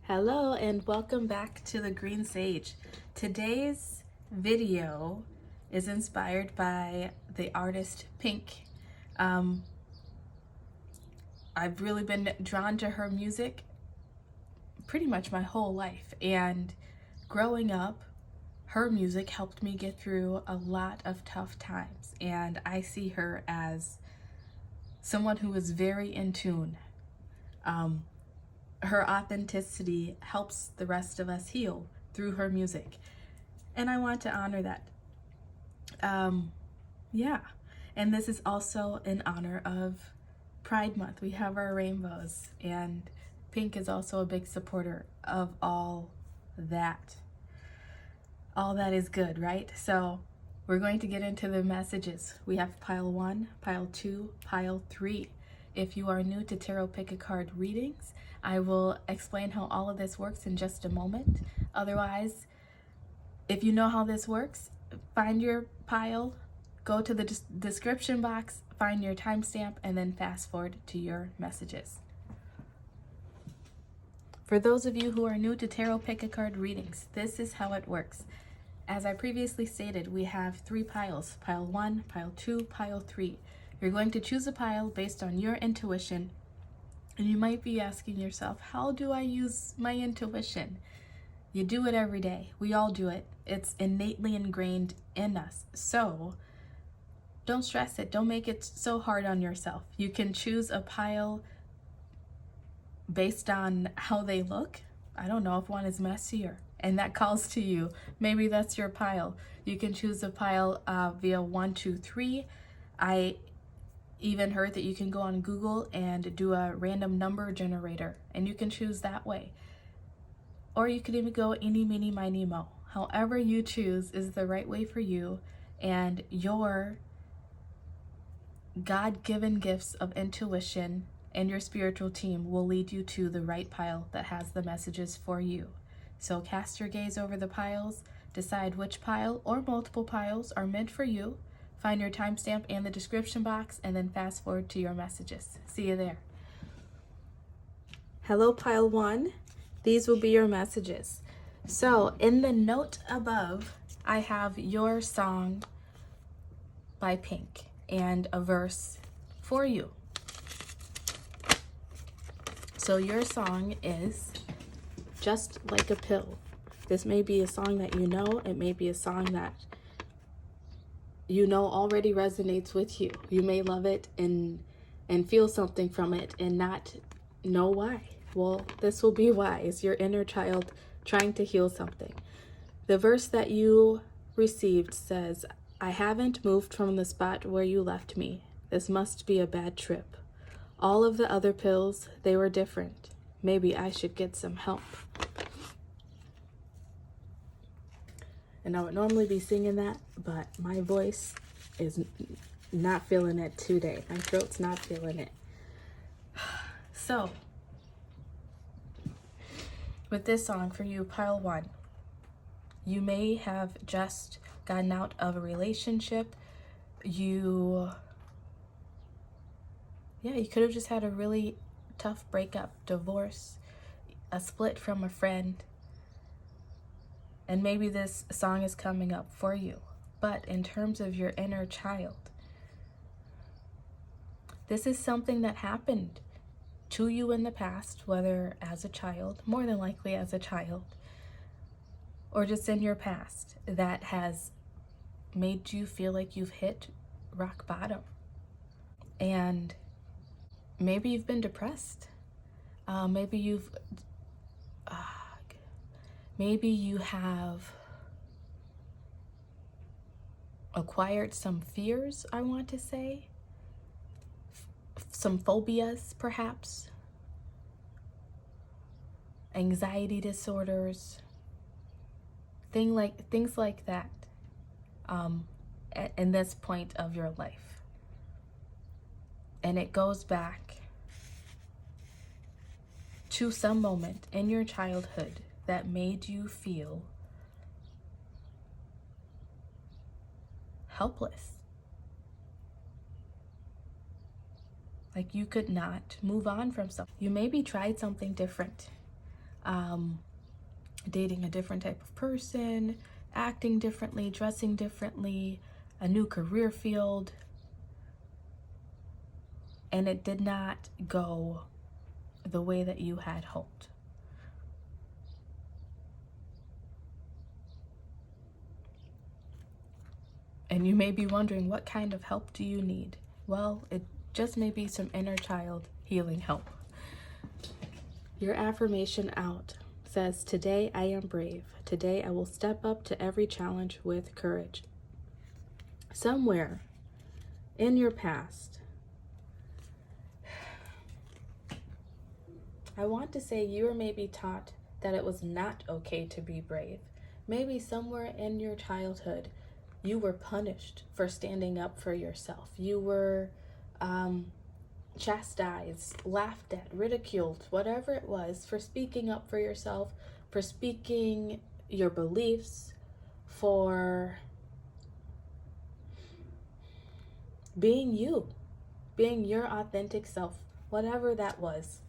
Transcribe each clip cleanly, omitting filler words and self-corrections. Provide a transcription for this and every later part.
Hello and welcome back to the Green Sage. Today's video is inspired by the artist Pink. I've really been drawn to her music pretty much my whole life, and growing up, her music helped me get through a lot of tough times, and I see her as someone who is very in tune. Her authenticity helps the rest of us heal through her music, and I want to honor that. Yeah, and this is also in honor of Pride Month. We have our rainbows, and Pink is also a big supporter of all that. All that is good, right? So we're going to get into the messages. We have pile 1, pile 2, pile 3. If you are new to Tarot Pick a Card readings, I will explain how all of this works in just a moment. Otherwise, if you know how this works, find your pile, go to the description box, find your timestamp, and then fast forward to your messages. For those of you who are new to Tarot Pick a Card readings, this is how it works. As I previously stated, we have 3 piles, pile 1, pile 2, pile 3. You're going to choose a pile based on your intuition, and you might be asking yourself, how do I use my intuition? You do it every day. We all do it. It's innately ingrained in us. So don't stress it. Don't make it so hard on yourself. You can choose a pile based on how they look. I don't know if one is messier and that calls to you. Maybe that's your pile. You can choose a pile via 1, 2, 3. I even heard that you can go on Google and do a random number generator, and you can choose that way. Or you could even go eeny, meeny, miny, mo. However you choose is the right way for you, and your God-given gifts of intuition and your spiritual team will lead you to the right pile that has the messages for you. So cast your gaze over the piles, decide which pile or multiple piles are meant for you, find your timestamp in the description box, and then fast forward to your messages. See you there. Hello, pile 1. These will be your messages. So in the note above, I have your song by Pink and a verse for you. So your song is Just Like a Pill. This may be a song that you know. It may be a song that you know already resonates with you. You may love it and feel something from it and not know why. Well, this will be why. It's your inner child trying to heal something. The verse that you received says, I haven't moved from the spot where you left me. This must be a bad trip. All of the other pills, they were different. Maybe I should get some help. And I would normally be singing that, but my voice is not feeling it today. My throat's not feeling it. So, with this song for you, pile 1, you may have just gotten out of a relationship. You could have just had a really tough breakup, divorce, a split from a friend. And maybe this song is coming up for you. But in terms of your inner child, this is something that happened to you in the past, whether as a child, more than likely as a child, or just in your past, that has made you feel like you've hit rock bottom. And maybe you've been depressed. Maybe you have acquired some fears, I want to say. Some phobias, perhaps. Anxiety disorders. Things like that in this point of your life. And it goes back to some moment in your childhood that made you feel helpless. Like you could not move on from something. You maybe tried something different. dating a different type of person, acting differently, dressing differently, a new career field, and it did not go the way that you had hoped. And you may be wondering, what kind of help do you need? Well, it just may be some inner child healing help. Your affirmation out says, today I am brave. Today I will step up to every challenge with courage. Somewhere in your past, I want to say you were maybe taught that it was not okay to be brave. Maybe somewhere in your childhood, you were punished for standing up for yourself. You were chastised, laughed at, ridiculed, whatever it was, for speaking up for yourself, for speaking your beliefs, for being you, being your authentic self, whatever that was.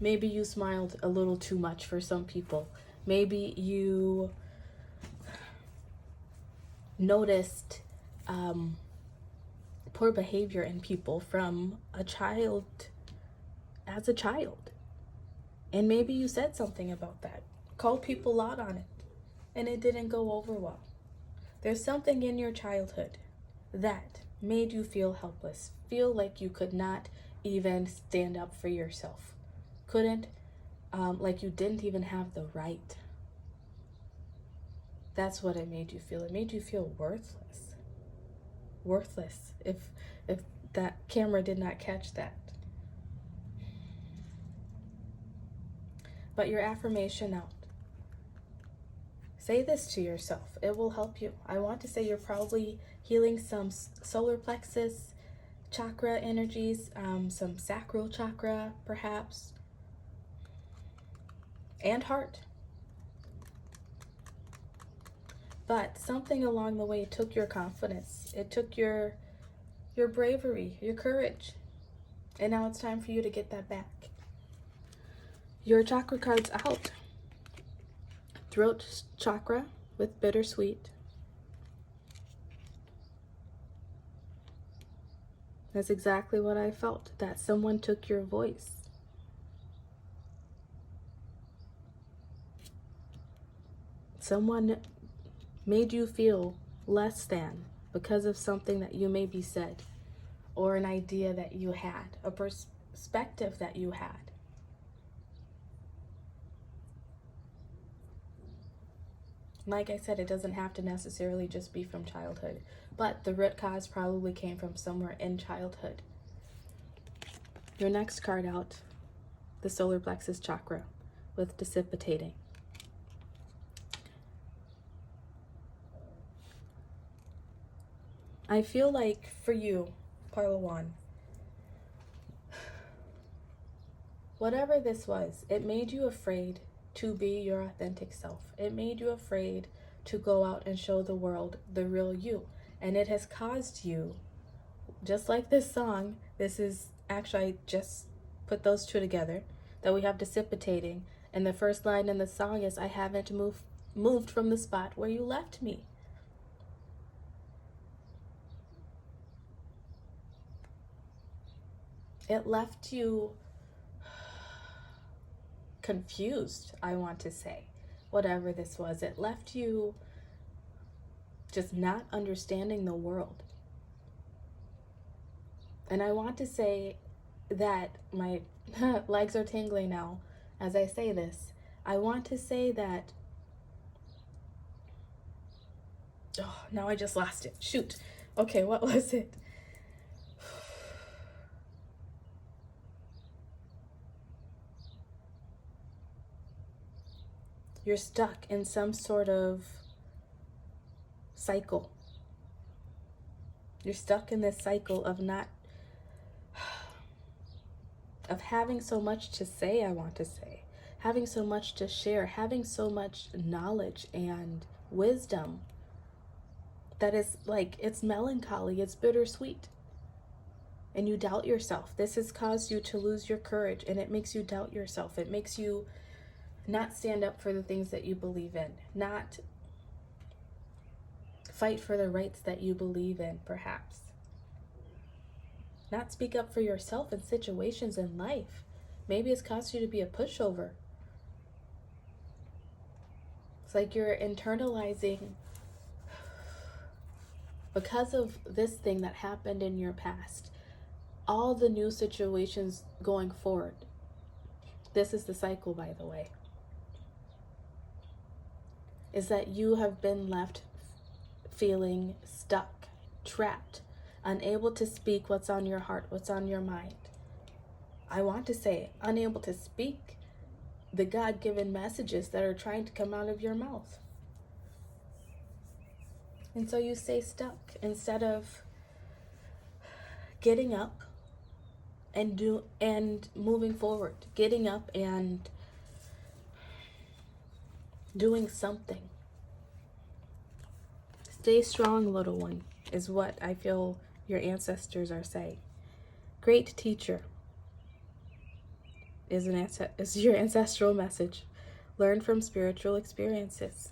Maybe you smiled a little too much for some people. Maybe you noticed poor behavior in people from as a child. And maybe you said something about that, called people out on it, and it didn't go over well. There's something in your childhood that made you feel helpless, feel like you could not even stand up for yourself. Like you didn't even have the right. That's what it made you feel. It made you feel worthless. Worthless, if that camera did not catch that. But your affirmation out. Say this to yourself. It will help you. I want to say you're probably healing some solar plexus chakra energies, some sacral chakra perhaps, and heart. But something along the way took your confidence. It took your bravery, your courage. And now it's time for you to get that back. Your chakra card's out. Throat chakra with bittersweet. That's exactly what I felt, that someone took your voice. Someone made you feel less than because of something that you maybe said, or an idea that you had, a perspective that you had. Like I said, it doesn't have to necessarily just be from childhood, but the root cause probably came from somewhere in childhood. Your next card out, the solar plexus chakra with dissipating. I feel like for you, pile one, whatever this was, it made you afraid to be your authentic self. It made you afraid to go out and show the world the real you. And it has caused you, just like this song, this is actually, I just put those two together, that we have dissipating. And the first line in the song is, I haven't moved from the spot where you left me. It left you confused, I want to say, whatever this was. It left you just not understanding the world. And I want to say that my legs are tingling now as I say this. I want to say that, oh, now I just lost it. Shoot. Okay, what was it? You're stuck in some sort of cycle. You're stuck in this cycle of having so much to say, I want to say, having so much to share, having so much knowledge and wisdom that is like, it's melancholy, it's bittersweet. and you doubt yourself. This has caused you to lose your courage, and it makes you doubt yourself. It makes you not stand up for the things that you believe in, not fight for the rights that you believe in, perhaps. Not speak up for yourself in situations in life. Maybe it's caused you to be a pushover. It's like you're internalizing, because of this thing that happened in your past, all the new situations going forward. This is the cycle, by the way, is that you have been left feeling stuck, trapped, unable to speak what's on your heart, what's on your mind. I want to say unable to speak the God-given messages that are trying to come out of your mouth. And so you stay stuck instead of getting up and moving forward, getting up and doing something. Stay strong, little one, is what I feel your ancestors are saying. Great teacher is your ancestral message. Learn from spiritual experiences.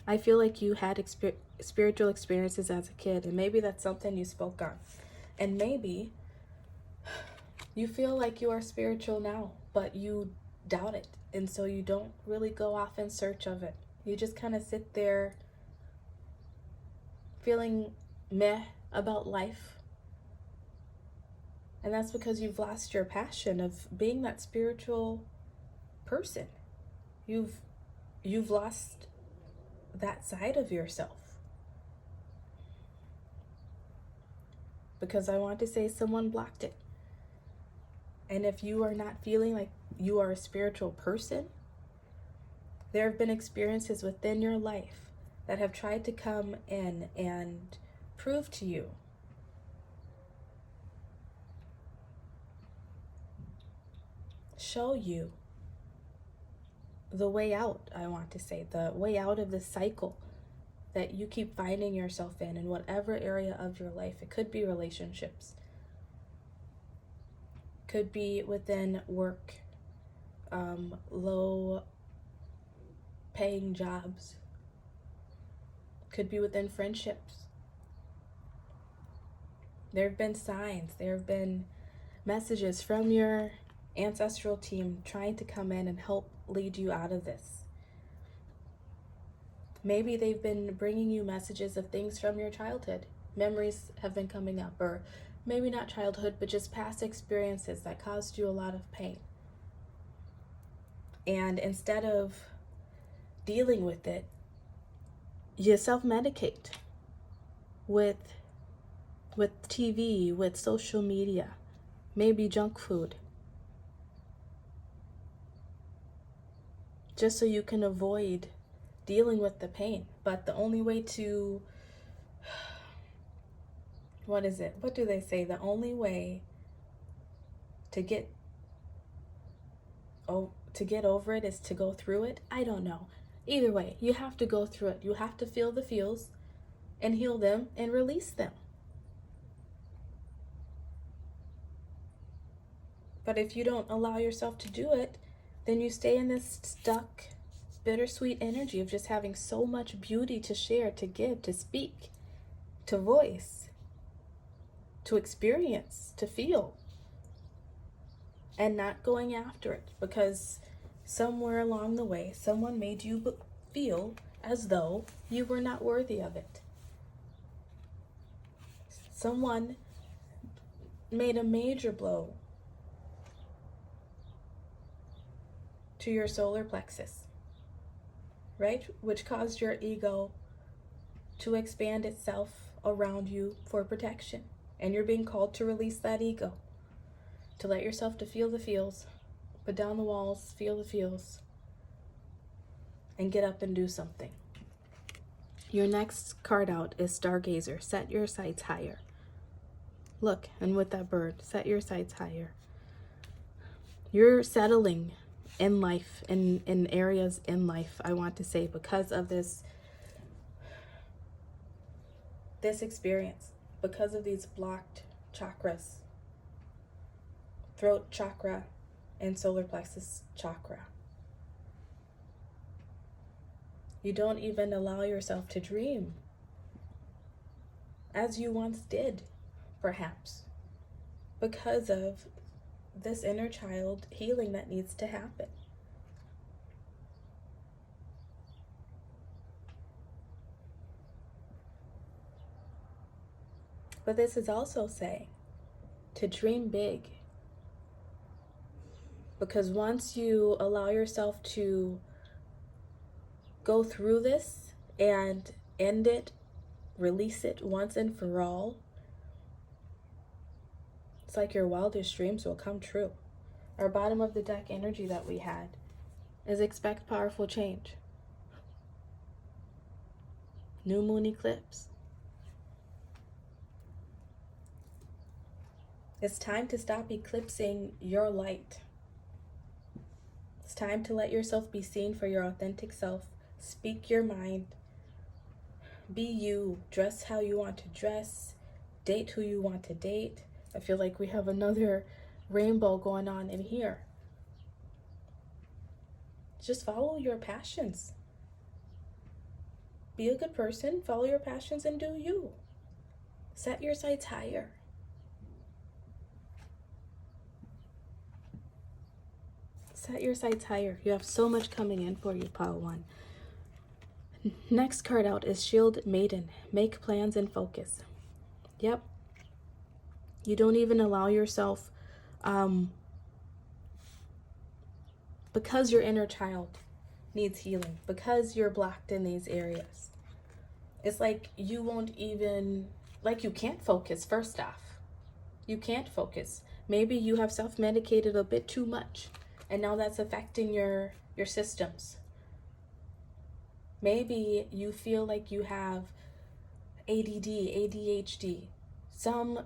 I feel like you had spiritual experiences as a kid, and maybe that's something you spoke on. And maybe you feel like you are spiritual now, but you doubt it. And so you don't really go off in search of it. You just kind of sit there feeling meh about life. And that's because you've lost your passion of being that spiritual person. You've lost that side of yourself. Because I want to say someone blocked it. And if you are not feeling like you are a spiritual person, there have been experiences within your life that have tried to come in and prove to you show you the way out, I want to say, the way out of this cycle that you keep finding yourself in whatever area of your life. It could be relationships, could be within work, low paying jobs, could be within friendships. There have been signs, there have been messages from your ancestral team trying to come in and help lead you out of this. Maybe they've been bringing you messages of things from your childhood. Memories have been coming up, or maybe not childhood, but just past experiences that caused you a lot of pain. And instead of dealing with it, you self-medicate with TV, with social media, maybe junk food, just so you can avoid dealing with the pain. But the only way to, what do they say? The only way to get over it is to go through it. I don't know. Either way, you have to go through it. You have to feel the feels and heal them and release them. But if you don't allow yourself to do it, then you stay in this stuck, bittersweet energy of just having so much beauty to share, to give, to speak, to voice, to experience, to feel, and not going after it because somewhere along the way, someone made you feel as though you were not worthy of it. Someone made a major blow to your solar plexus, right? Which caused your ego to expand itself around you for protection. And you're being called to release that ego, to let yourself to feel the feels, put down the walls, feel the feels, and get up and do something. Your next card out is Stargazer. Set your sights higher. Look, and with that bird, set your sights higher. You're settling in life, in areas in life, I want to say, because of this experience, because of these blocked chakras, throat chakra and solar plexus chakra. You don't even allow yourself to dream as you once did, perhaps, because of this inner child healing that needs to happen. But this is also saying to dream big. Because once you allow yourself to go through this and end it, release it once and for all, it's like your wildest dreams will come true. Our bottom of the deck energy that we had is expect powerful change. New moon eclipse. It's time to stop eclipsing your light. It's time to let yourself be seen for your authentic self. Speak your mind. Be you. Dress how you want to dress. Date who you want to date. I feel like we have another rainbow going on in here. Just follow your passions. Be a good person. Follow your passions and do you. Set your sights higher. Set your sights higher. You have so much coming in for you, Pile 1. Next card out is Shield Maiden. Make plans and focus. Yep. You don't even allow yourself, because your inner child needs healing, because you're blocked in these areas. It's like you won't even, like you can't focus, first off. You can't focus. Maybe you have self-medicated a bit too much, and now that's affecting your systems. Maybe you feel like you have ADD, ADHD, some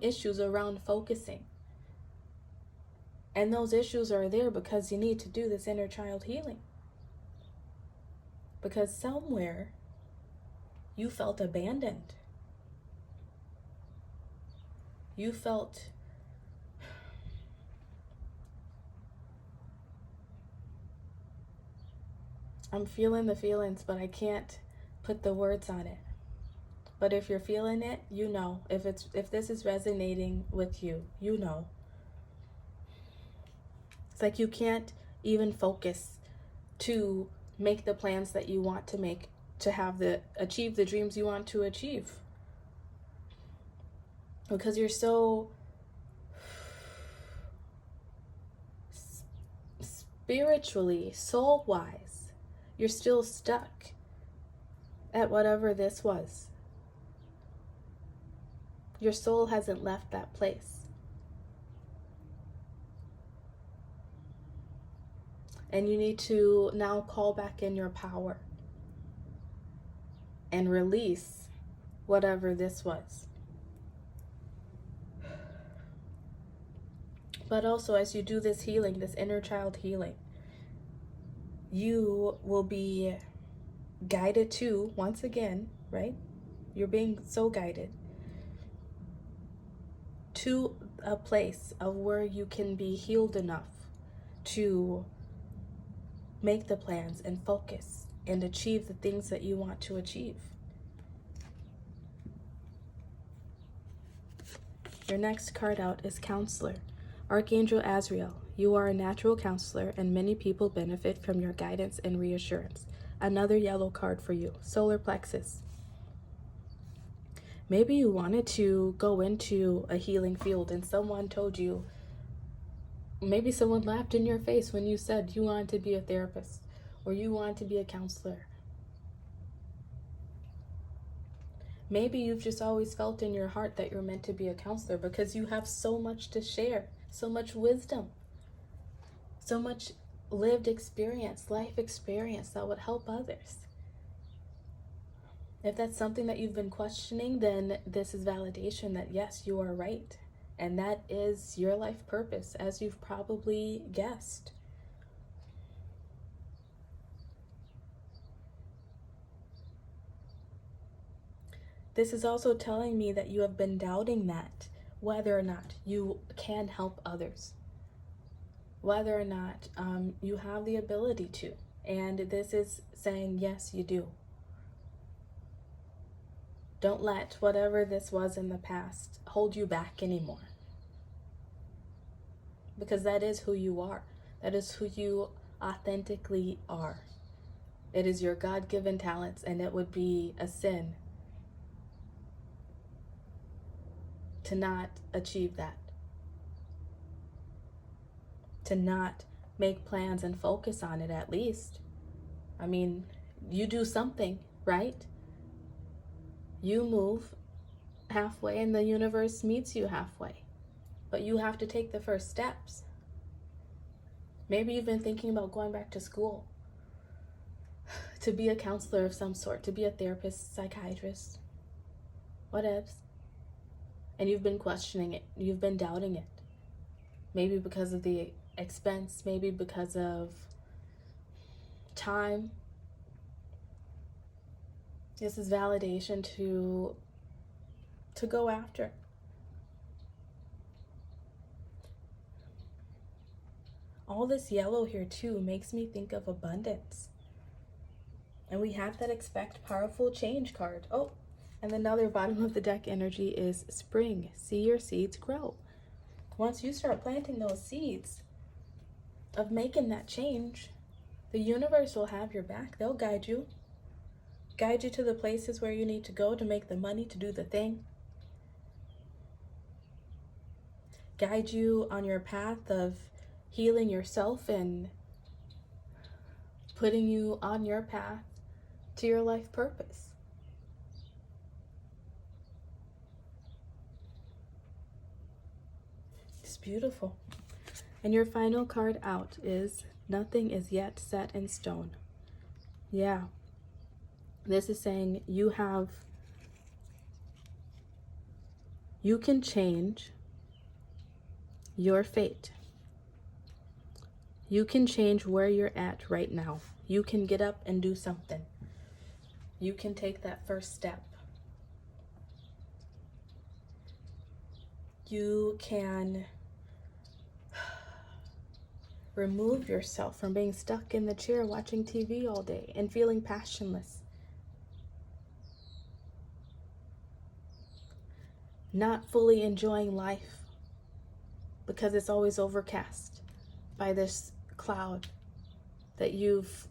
issues around focusing. And those issues are there because you need to do this inner child healing. Because somewhere you felt abandoned. You felt I'm feeling the feelings, but I can't put the words on it. But if you're feeling it, you know. If this is resonating with you, you know. It's like you can't even focus to make the plans that you want to make, to achieve the dreams you want to achieve. Because you're so spiritually, soul-wise, you're still stuck at whatever this was. Your soul hasn't left that place. And you need to now call back in your power and release whatever this was. But also, as you do this healing, this inner child healing, you will be guided to, once again, right? You're being so guided to a place of where you can be healed enough to make the plans and focus and achieve the things that you want to achieve. Your next card out is Counselor. Archangel Azrael, you are a natural counselor and many people benefit from your guidance and reassurance. Another yellow card for you, Solar Plexus. Maybe you wanted to go into a healing field and someone told you, maybe someone laughed in your face when you said you wanted to be a therapist or you wanted to be a counselor. Maybe you've just always felt in your heart that you're meant to be a counselor because you have so much to share, so much wisdom, so much lived experience, life experience that would help others. If that's something that you've been questioning, then this is validation that yes, you are right. And that is your life purpose, as you've probably guessed. This is also telling me that you have been doubting that, whether or not you can help others, whether or not you have the ability to. And this is saying, yes, you do. Don't let whatever this was in the past hold you back anymore. Because that is who you are. That is who you authentically are. It is your God-given talents, and it would be a sin to not achieve that. To not make plans and focus on it at least. I mean, you do something, right? You move halfway and the universe meets you halfway. But you have to take the first steps. Maybe you've been thinking about going back to school to be a counselor of some sort, to be a therapist, psychiatrist, whatevs. And you've been questioning it. You've been doubting it. Maybe because of the expense, maybe because of time. This is validation to go after. All this yellow here too makes me think of abundance. And we have that expect powerful change card. Oh, and another bottom of the deck energy is spring. See your seeds grow. Once you start planting those seeds of making that change, the universe will have your back. They'll guide you to the places where you need to go to make the money, to do the thing. Guide you on your path of healing yourself and putting you on your path to your life purpose. It's beautiful. And your final card out is nothing is yet set in stone. Yeah. This is saying you can change your fate. You can change where you're at right now. You can get up and do something. You can take that first step. You can remove yourself from being stuck in the chair watching TV all day and feeling passionless. Not fully enjoying life because it's always overcast by this cloud that you've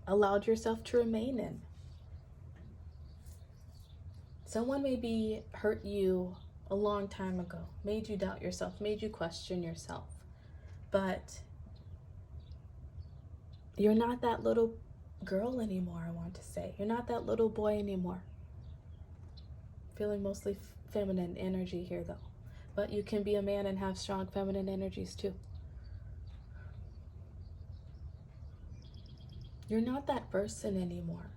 allowed yourself to remain in. Someone maybe hurt you a long time ago, made you doubt yourself, made you question yourself, but you're not that little girl anymore, I want to say. You're not that little boy anymore. Feeling mostly feminine energy here though, but you can be a man and have strong feminine energies too. You're not that person anymore.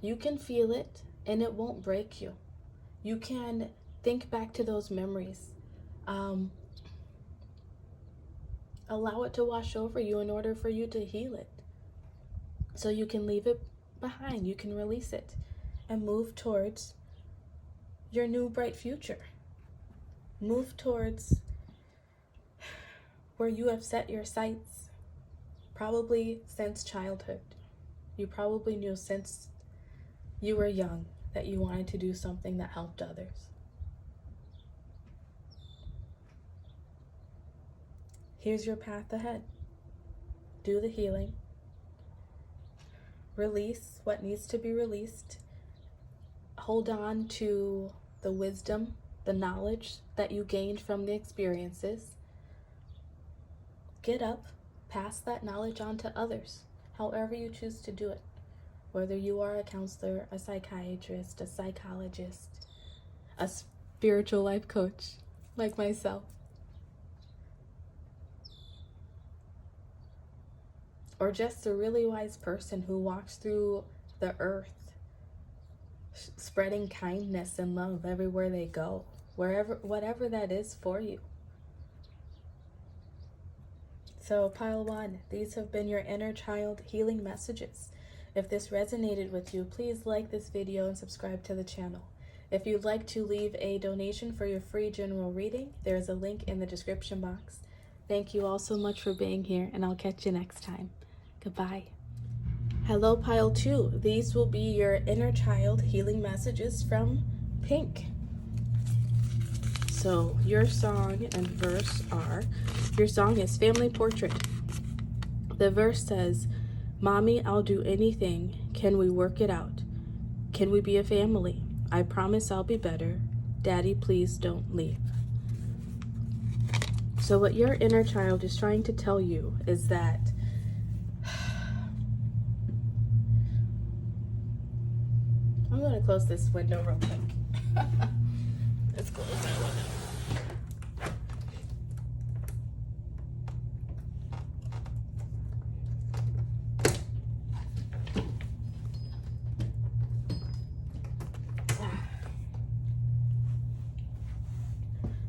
You can feel it and it won't break you. You can think back to those memories. Allow it to wash over you in order for you to heal it. So you can leave it behind. You can release it and move towards your new bright future. Move towards where you have set your sights. Probably since childhood. You probably knew since you were young that you wanted to do something that helped others. Here's your path ahead. Do the healing. Release what needs to be released. Hold on to the wisdom, the knowledge that you gained from the experiences. Get up. Pass that knowledge on to others, however you choose to do it. Whether you are a counselor, a psychiatrist, a psychologist, a spiritual life coach like myself, or just a really wise person who walks through the earth, spreading kindness and love everywhere they go, whatever that is for you. So pile one, these have been your inner child healing messages. If this resonated with you, please like this video and subscribe to the channel. If you'd like to leave a donation for your free general reading, there is a link in the description box. Thank you all so much for being here, and I'll catch you next time. Goodbye. Hello, Pile 2. These will be your inner child healing messages from Pink. So your song and verse are, your song is Family Portrait. The verse says, "Mommy, I'll do anything. Can we work it out? Can we be a family? I promise I'll be better. Daddy, please don't leave." So what your inner child is trying to tell you is that I'm going to close this window real quick. Let's close that window.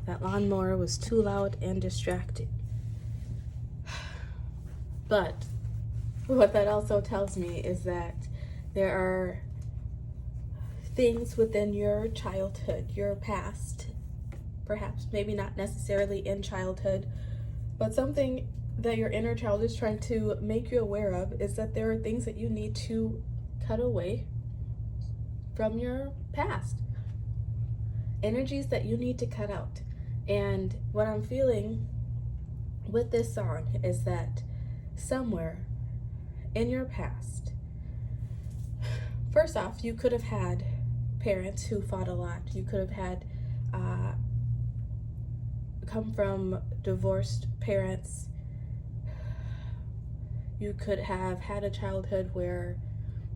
That lawnmower was too loud and distracting. But what that also tells me is that there are things within your childhood, your past, perhaps maybe not necessarily in childhood, but something that your inner child is trying to make you aware of is that there are things that you need to cut away from your past. Energies that you need to cut out. And what I'm feeling with this song is that somewhere in your past, first off, you could have had parents who fought a lot. You could have had come from divorced parents. You could have had a childhood where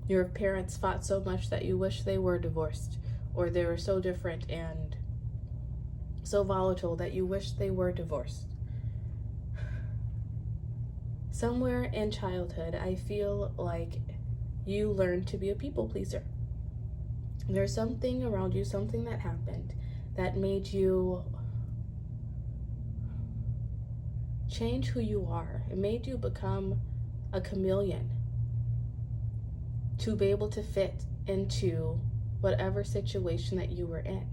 your parents fought so much that you wish they were divorced, or they were so different and so volatile that you wish they were divorced. Somewhere in childhood, I feel like you learned to be a people pleaser. There's something around you, something that happened that made you change who you are. It made you become a chameleon to be able to fit into whatever situation that you were in.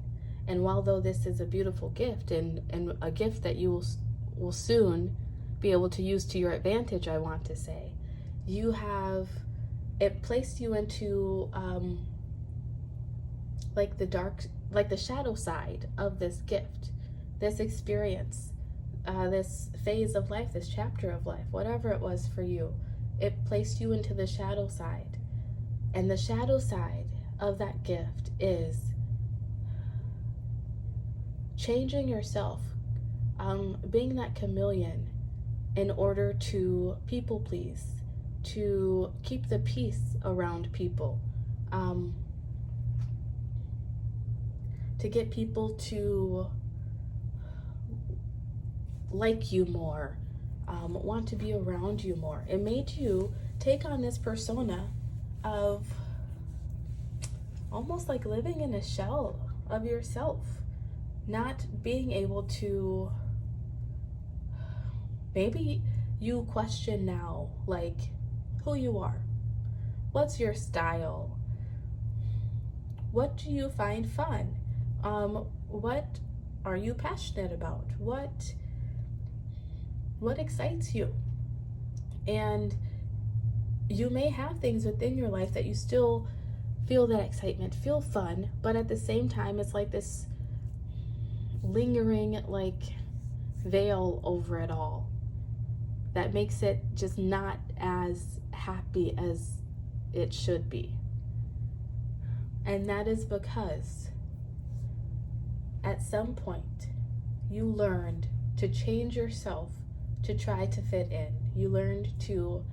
And while though this is a beautiful gift and a gift that you will soon be able to use to your advantage, I want to say, it placed you into like the shadow side of this gift, this experience, this phase of life, this chapter of life, whatever it was for you. It placed you into the shadow side. And the shadow side of that gift is changing yourself, being that chameleon in order to people please, to keep the peace around people, to get people to like you more, want to be around you more. It made you take on this persona of almost like living in a shell of yourself, not being able to, maybe you question now, like, who you are. What's your style? What do you find fun? What are you passionate about? What excites you? And you may have things within your life that you still feel that excitement, feel fun, but at the same time, it's like this lingering like veil over it all that makes it just not as happy as it should be. And that is because at some point you learned to change yourself to try to fit in. You learned to,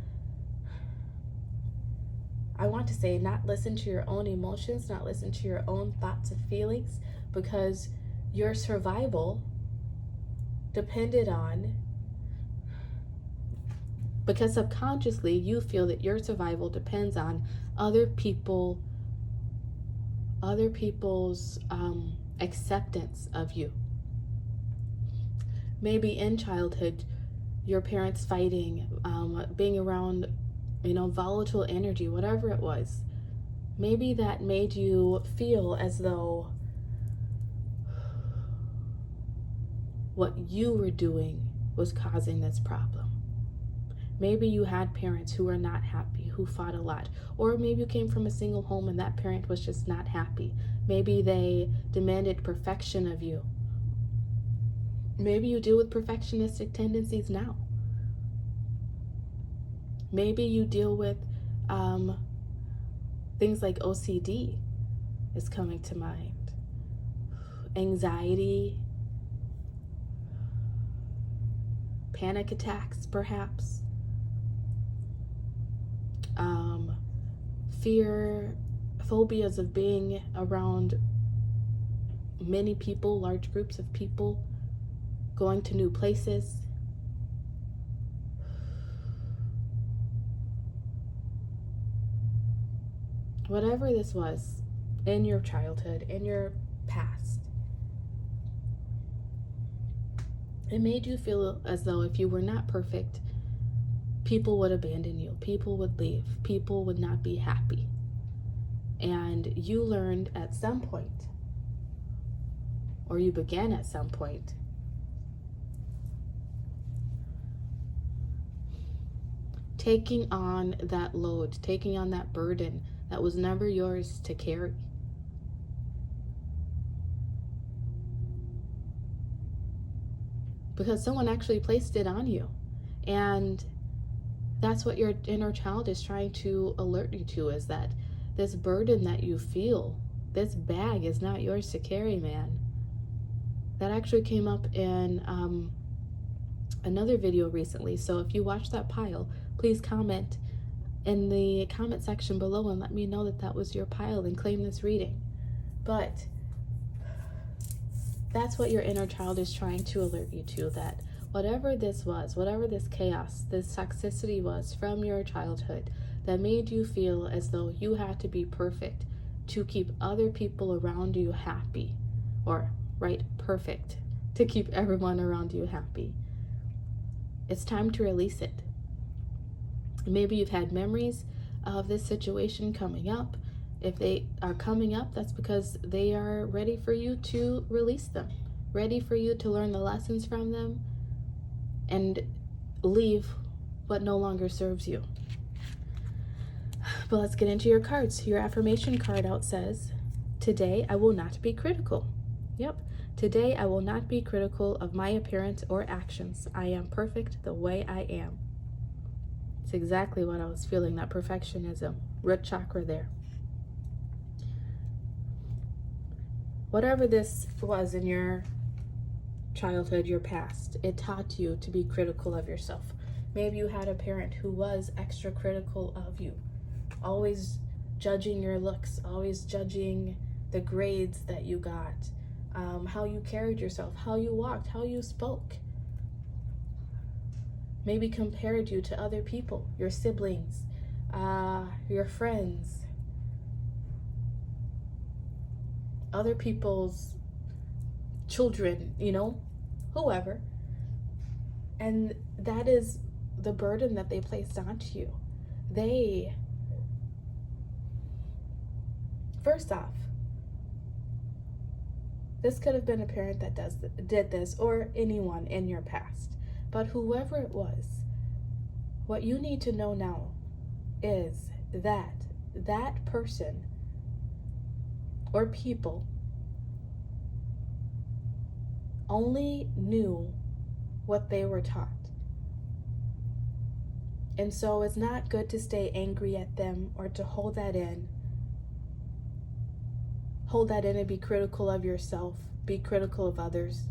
I want to say, not listen to your own emotions, not listen to your own thoughts and feelings, because your survival depended on, because subconsciously you feel that your survival depends on other people's acceptance of you. Maybe in childhood, your parents fighting, being around volatile energy, whatever it was. Maybe that made you feel as though what you were doing was causing this problem. Maybe you had parents who were not happy, who fought a lot. Or maybe you came from a single home and that parent was just not happy. Maybe they demanded perfection of you. Maybe you deal with perfectionistic tendencies now. Maybe you deal with things like OCD is coming to mind. Anxiety, panic attacks, perhaps. Fear, phobias of being around many people, large groups of people, going to new places. Whatever this was in your childhood, in your past, it made you feel as though if you were not perfect, people would abandon you, people would leave, people would not be happy. And you learned at some point, or you began at some point, taking on that load, taking on that burden that was never yours to carry. Because someone actually placed it on you. And that's what your inner child is trying to alert you to, is that this burden that you feel, this bag is not yours to carry, man. That actually came up in another video recently. So if you watch that pile, please comment in the comment section below and let me know that that was your pile and claim this reading. But that's what your inner child is trying to alert you to, that whatever this was, whatever this chaos, this toxicity was from your childhood that made you feel as though you had to be perfect to keep other people around you happy, or perfect to keep everyone around you happy. It's time to release it. Maybe you've had memories of this situation coming up. If they are coming up, that's because they are ready for you to release them, ready for you to learn the lessons from them and leave what no longer serves you. But let's get into your cards. Your affirmation card out says, today I will not be critical. Yep. Today I will not be critical of my appearance or actions. I am perfect the way I am. It's exactly what I was feeling, that perfectionism, root chakra there. Whatever this was in your childhood, your past, it taught you to be critical of yourself. Maybe you had a parent who was extra critical of you, always judging your looks, always judging the grades that you got, how you carried yourself, how you walked, how you spoke. Maybe compared you to other people, your siblings, your friends, other people's children, whoever. And that is the burden that they placed onto you. First off, this could have been a parent that did this, or anyone in your past. But whoever it was, what you need to know now is that that person or people only knew what they were taught. And so it's not good to stay angry at them or to hold that in. Hold that in and be critical of yourself. Be critical of others.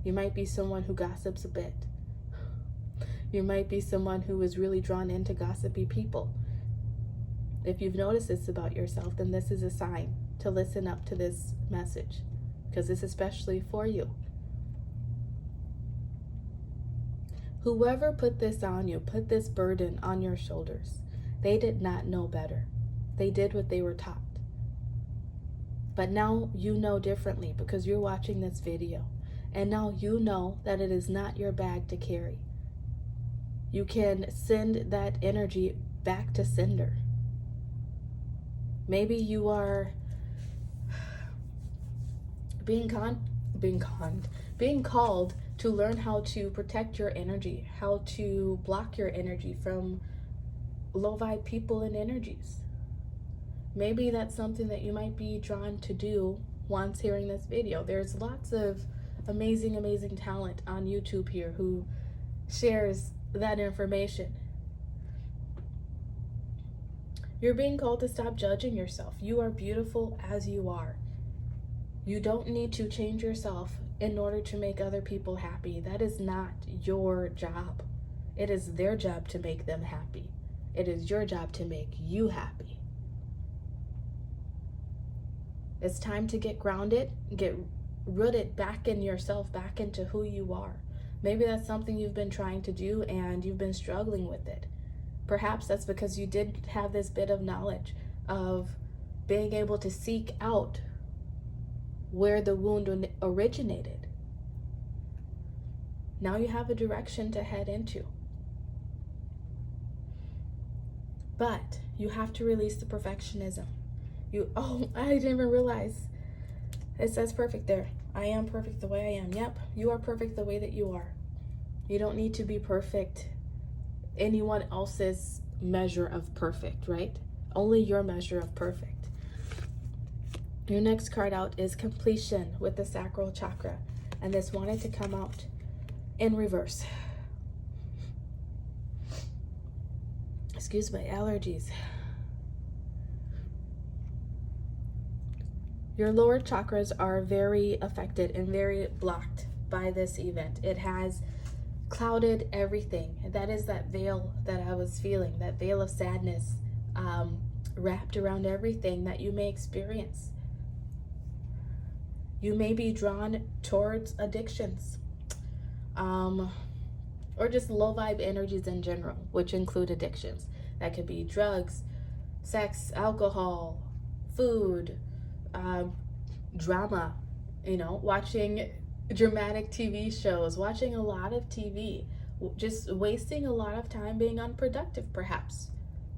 You might be someone who gossips a bit. You might be someone who is really drawn into gossipy people. If you've noticed this about yourself, then this is a sign to listen up to this message, because it's especially for you. Whoever put this on you, put this burden on your shoulders, they did not know better. They did what they were taught. But now you know differently because you're watching this video. And now you know that it is not your bag to carry. You can send that energy back to sender. Maybe you are being called to learn how to protect your energy, how to block your energy from low vibe people and energies. Maybe that's something that you might be drawn to do once hearing this video. There's lots of amazing talent on YouTube here who shares that information. You're being called to stop judging yourself. You are beautiful as you are. You don't need to change yourself in order to make other people happy. That is not your job. It is their job to make them happy. It is your job to make you happy. It's time to get grounded, get rooted back in yourself, back into who you are. Maybe that's something you've been trying to do and you've been struggling with it. Perhaps that's because you did have this bit of knowledge of being able to seek out where the wound originated. Now you have a direction to head into. But you have to release the perfectionism. I didn't even realize. It says perfect there. I am perfect the way I am. Yep, you are perfect the way that you are. You don't need to be perfect anyone else's measure of perfect, right? Only your measure of perfect. Your next card out is completion with the sacral chakra. And this wanted to come out in reverse. Excuse my allergies. Your lower chakras are very affected and very blocked by this event. It has clouded everything. That is that veil that I was feeling, that veil of sadness wrapped around everything that you may experience. You may be drawn towards addictions, or just low vibe energies in general, which include addictions. That could be drugs, sex, alcohol, food, drama, watching dramatic TV shows, watching a lot of TV, just wasting a lot of time being unproductive, perhaps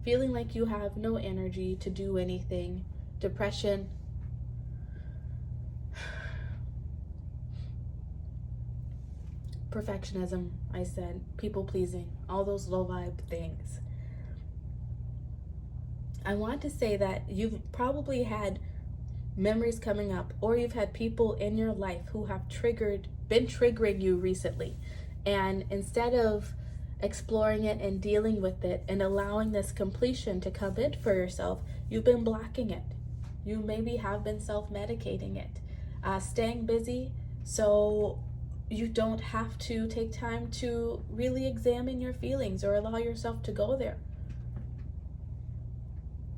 feeling like you have no energy to do anything, depression, perfectionism, I said, people pleasing, all those low vibe things. I want to say that you've probably had memories coming up, or you've had people in your life who have been triggering you recently, and instead of exploring it and dealing with it and allowing this completion to come in for yourself, you've been blocking it. You maybe have been self-medicating it, staying busy so you don't have to take time to really examine your feelings or allow yourself to go there,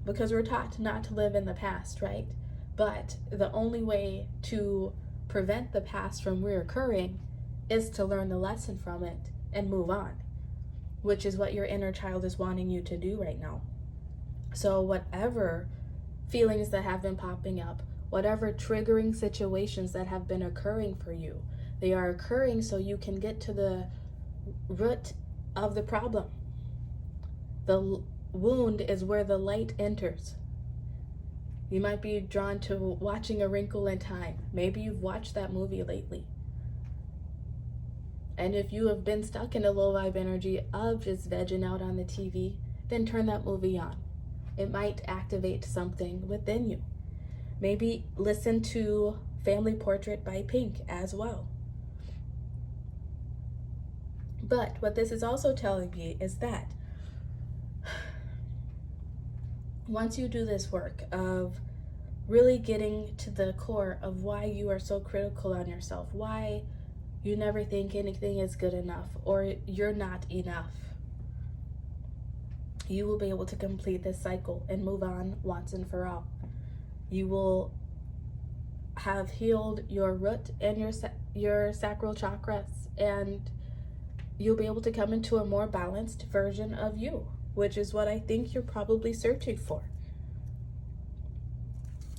because we're taught not to live in the past, right? But the only way to prevent the past from reoccurring is to learn the lesson from it and move on, which is what your inner child is wanting you to do right now. So whatever feelings that have been popping up, whatever triggering situations that have been occurring for you, they are occurring so you can get to the root of the problem. The wound is where the light enters. You might be drawn to watching A Wrinkle in Time. Maybe you've watched that movie lately. And if you have been stuck in a low vibe energy of just vegging out on the TV, then turn that movie on. It might activate something within you. Maybe listen to Family Portrait by Pink as well. But what this is also telling me is that once you do this work of really getting to the core of why you are so critical on yourself, why you never think anything is good enough or you're not enough, you will be able to complete this cycle and move on once and for all. You will have healed your root and your sacral chakras, and you'll be able to come into a more balanced version of you, which is what I think you're probably searching for.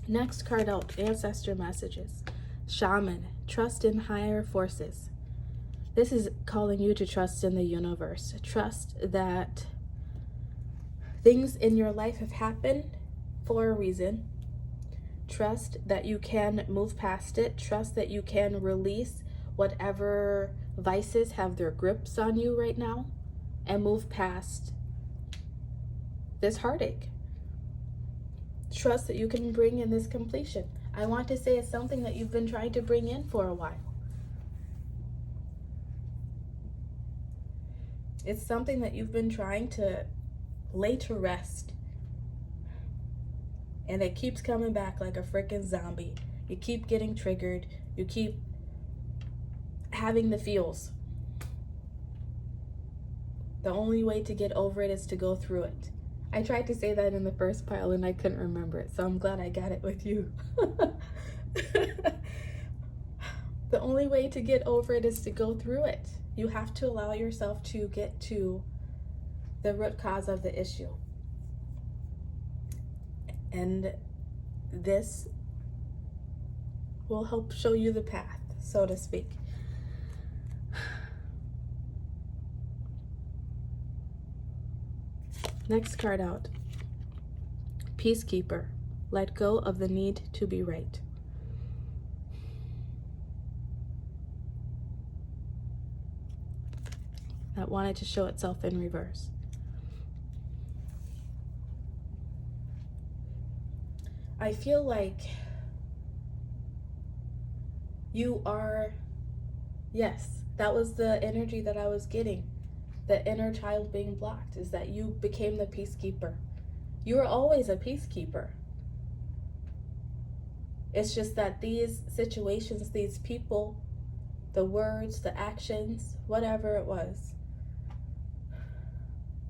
Next card out, ancestor messages. Shaman, trust in higher forces. This is calling you to trust in the universe. Trust that Things in your life have happened for a reason. Trust that you can move past it. Trust that you can release whatever vices have their grips on you right now and move past this heartache. Trust that you can bring in this completion. I want to say it's something that you've been trying to bring in for a while. It's something that you've been trying to lay to rest. And it keeps coming back like a freaking zombie. You keep getting triggered. You keep having the feels. The only way to get over it is to go through it. I tried to say that in the first pile and I couldn't remember it, so I'm glad I got it with you. The only way to get over it is to go through it. You have to allow yourself to get to the root cause of the issue. And this will help show you the path, so to speak. Next card out. Peacekeeper. Let go of the need to be right. That wanted to show itself in reverse. I feel like you are, yes, that was the energy that I was getting. The inner child being blocked is that you became the peacekeeper. You were always a peacekeeper. It's just that these situations, these people, the words, the actions, whatever it was,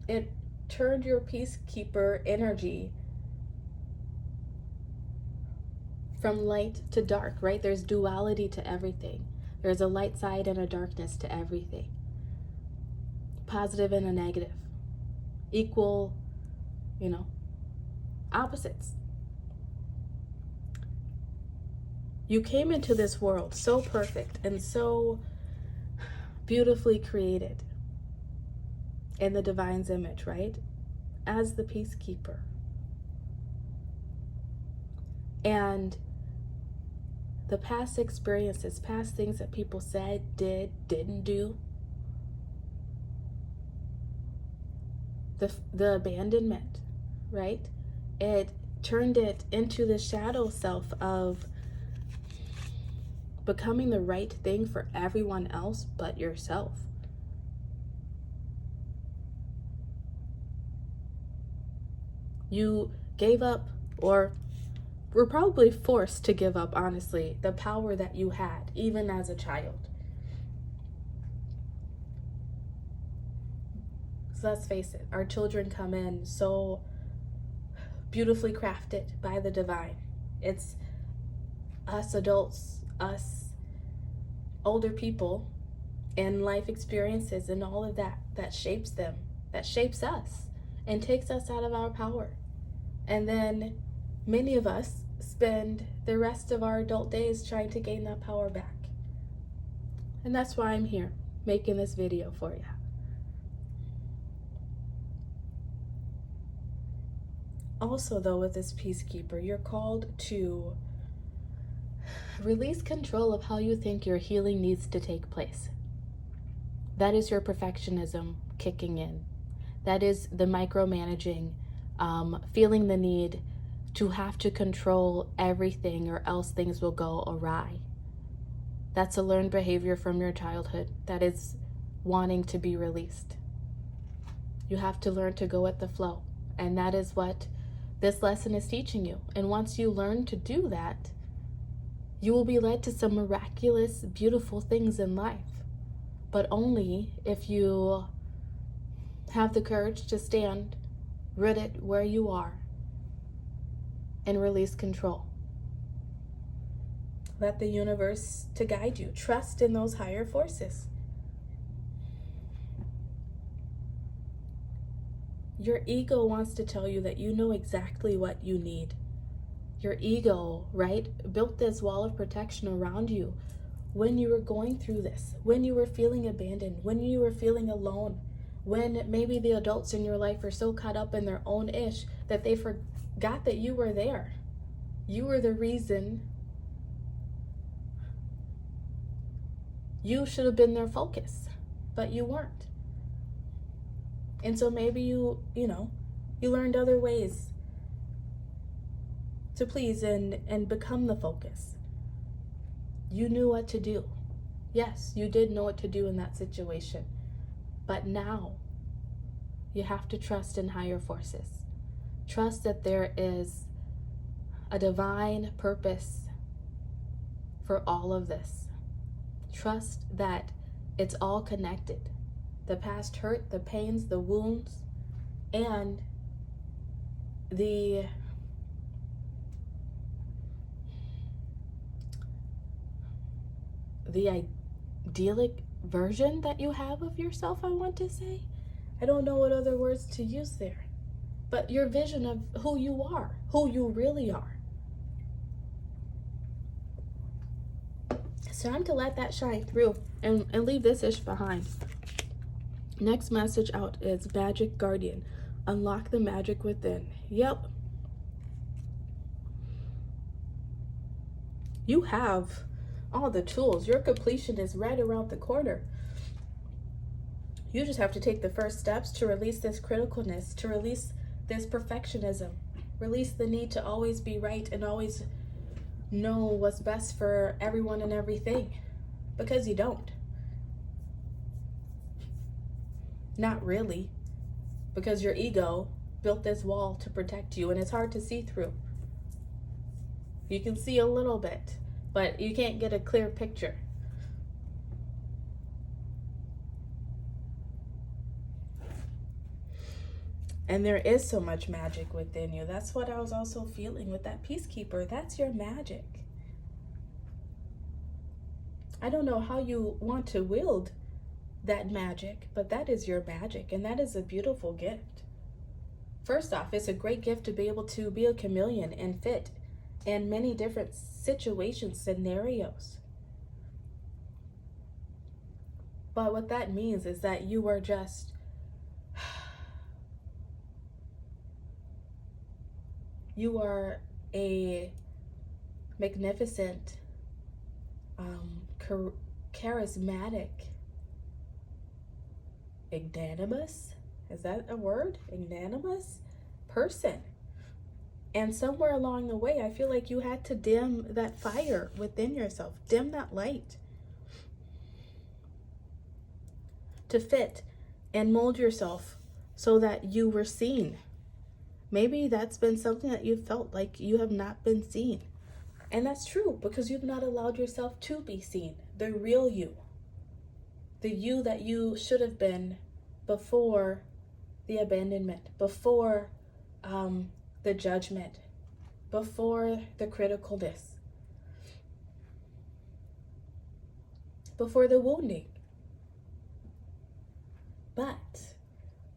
it turned your peacekeeper energy from light to dark, right? There's duality to everything. There's a light side and a darkness to everything. Positive and a negative. Equal, opposites. You came into this world so perfect and so beautifully created in the divine's image, right? As the peacekeeper. And the past experiences, past things that people said, did, didn't do, the abandonment, right? It turned it into the shadow self of becoming the right thing for everyone else but yourself. You gave up, or were probably forced to give up, honestly, the power that you had, even as a child. So let's face it, our children come in so beautifully crafted by the divine. It's us adults, us older people, and life experiences and all of that that shapes them, that shapes us and takes us out of our power. And then many of us spend the rest of our adult days trying to gain that power back. And that's why I'm here making this video for you. Also, though, with this peacekeeper, you're called to release control of how you think your healing needs to take place. That is your perfectionism kicking in. That is the micromanaging, feeling the need to have to control everything or else things will go awry. That's a learned behavior from your childhood that is wanting to be released. You have to learn to go with the flow, and that is what this lesson is teaching you. And once you learn to do that, you will be led to some miraculous, beautiful things in life, but only if you have the courage to stand rooted where you are and release control. Let the universe to guide you. Trust in those higher forces. Your ego wants to tell you that you know exactly what you need. Your ego, right, built this wall of protection around you when you were going through this, when you were feeling abandoned, when you were feeling alone, when maybe the adults in your life are so caught up in their own ish that they forgot that you were there. You were the reason. You should have been their focus, but you weren't. And so maybe you learned other ways to please and become the focus. You knew what to do. Yes, you did know what to do in that situation. But now you have to trust in higher forces. Trust that there is a divine purpose for all of this. Trust that it's all connected. The past hurt, the pains, the wounds, and the idyllic version that you have of yourself, I want to say. I don't know what other words to use there. But your vision of who you are, who you really are. It's time to let that shine through and leave this ish behind. Next message out is Magic Guardian. Unlock the magic within. Yep. You have all the tools. Your completion is right around the corner. You just have to take the first steps to release this criticalness, to release this perfectionism, release the need to always be right and always know what's best for everyone and everything, because you don't. Not really, because your ego built this wall to protect you, and it's hard to see through. You can see a little bit, but you can't get a clear picture. And there is so much magic within you. That's what I was also feeling with that peacekeeper. That's your magic. I don't know how you want to wield that magic, but that is your magic, and that is a beautiful gift. First off, it's a great gift to be able to be a chameleon and fit in many different situations, scenarios. But what that means is that you are just you are a magnificent, charismatic, magnanimous, is that a word? Magnanimous person. And somewhere along the way, I feel like you had to dim that fire within yourself, dim that light to fit and mold yourself so that you were seen. Maybe that's been something that you felt like you have not been seen. And that's true, because you've not allowed yourself to be seen. The real you. The you that you should have been before the abandonment, before the judgment, before the criticalness, before the wounding. But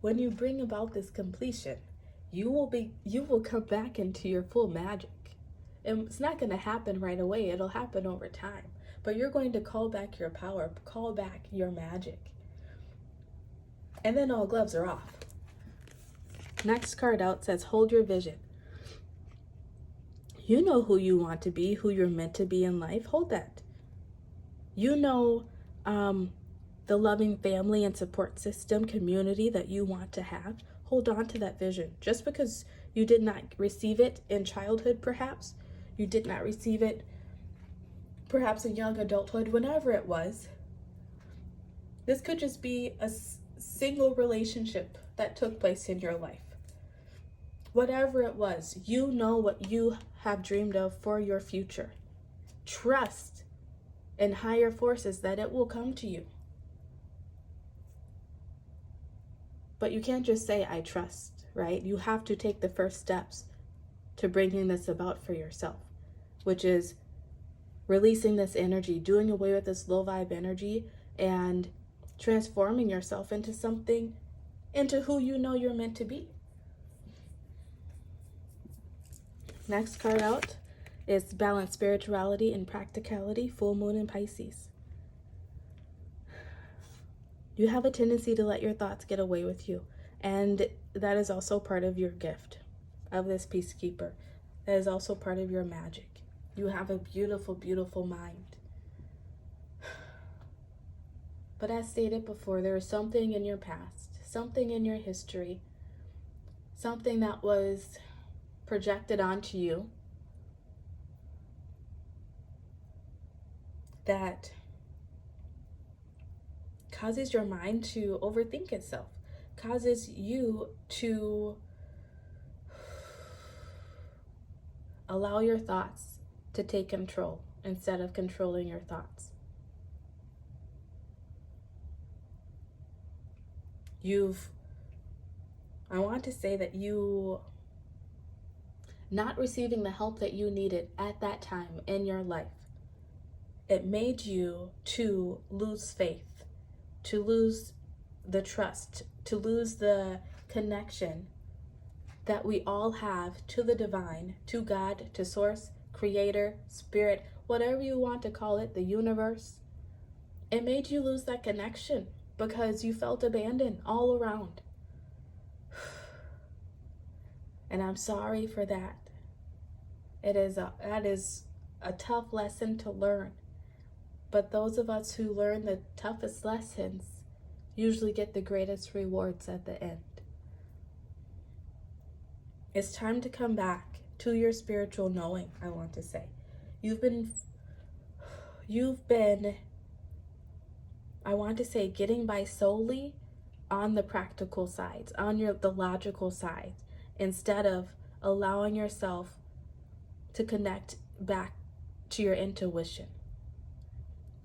when you bring about this completion, you will come back into your full magic. And it's not going to happen right away. It'll happen over time. But you're going to call back your power, call back your magic. And then all gloves are off. Next card out says, hold your vision. You know who you want to be, who you're meant to be in life. Hold that. You know the loving family and support system, community that you want to have. Hold on to that vision. Just because you did not receive it in childhood, perhaps, you did not receive it perhaps in young adulthood, whenever it was. This could just be a single relationship that took place in your life. Whatever it was, you know what you have dreamed of for your future. Trust in higher forces that it will come to you. But you can't just say, I trust, right? You have to take the first steps to bringing this about for yourself, which is releasing this energy, doing away with this low vibe energy, and transforming yourself into something, into who you know you're meant to be. Next card out is Balance Spirituality and Practicality, Full Moon in Pisces. You have a tendency to let your thoughts get away with you. And that is also part of your gift of this peacekeeper. That is also part of your magic. You have a beautiful, beautiful mind. But as stated before, there is something in your past, something in your history, something that was projected onto you that causes your mind to overthink itself, causes you to allow your thoughts to take control instead of controlling your thoughts. I want to say that you not receiving the help that you needed at that time in your life, it made you to lose faith, to lose the trust, to lose the connection that we all have to the divine, to God, to source, creator, spirit, whatever you want to call it, the universe. It made you lose that connection because you felt abandoned all around. And I'm sorry for that. That is a tough lesson to learn. But those of us who learn the toughest lessons usually get the greatest rewards at the end. It's time to come back to your spiritual knowing, I want to say. You've been, I want to say, getting by solely on the practical sides, on the logical side, instead of allowing yourself to connect back to your intuition.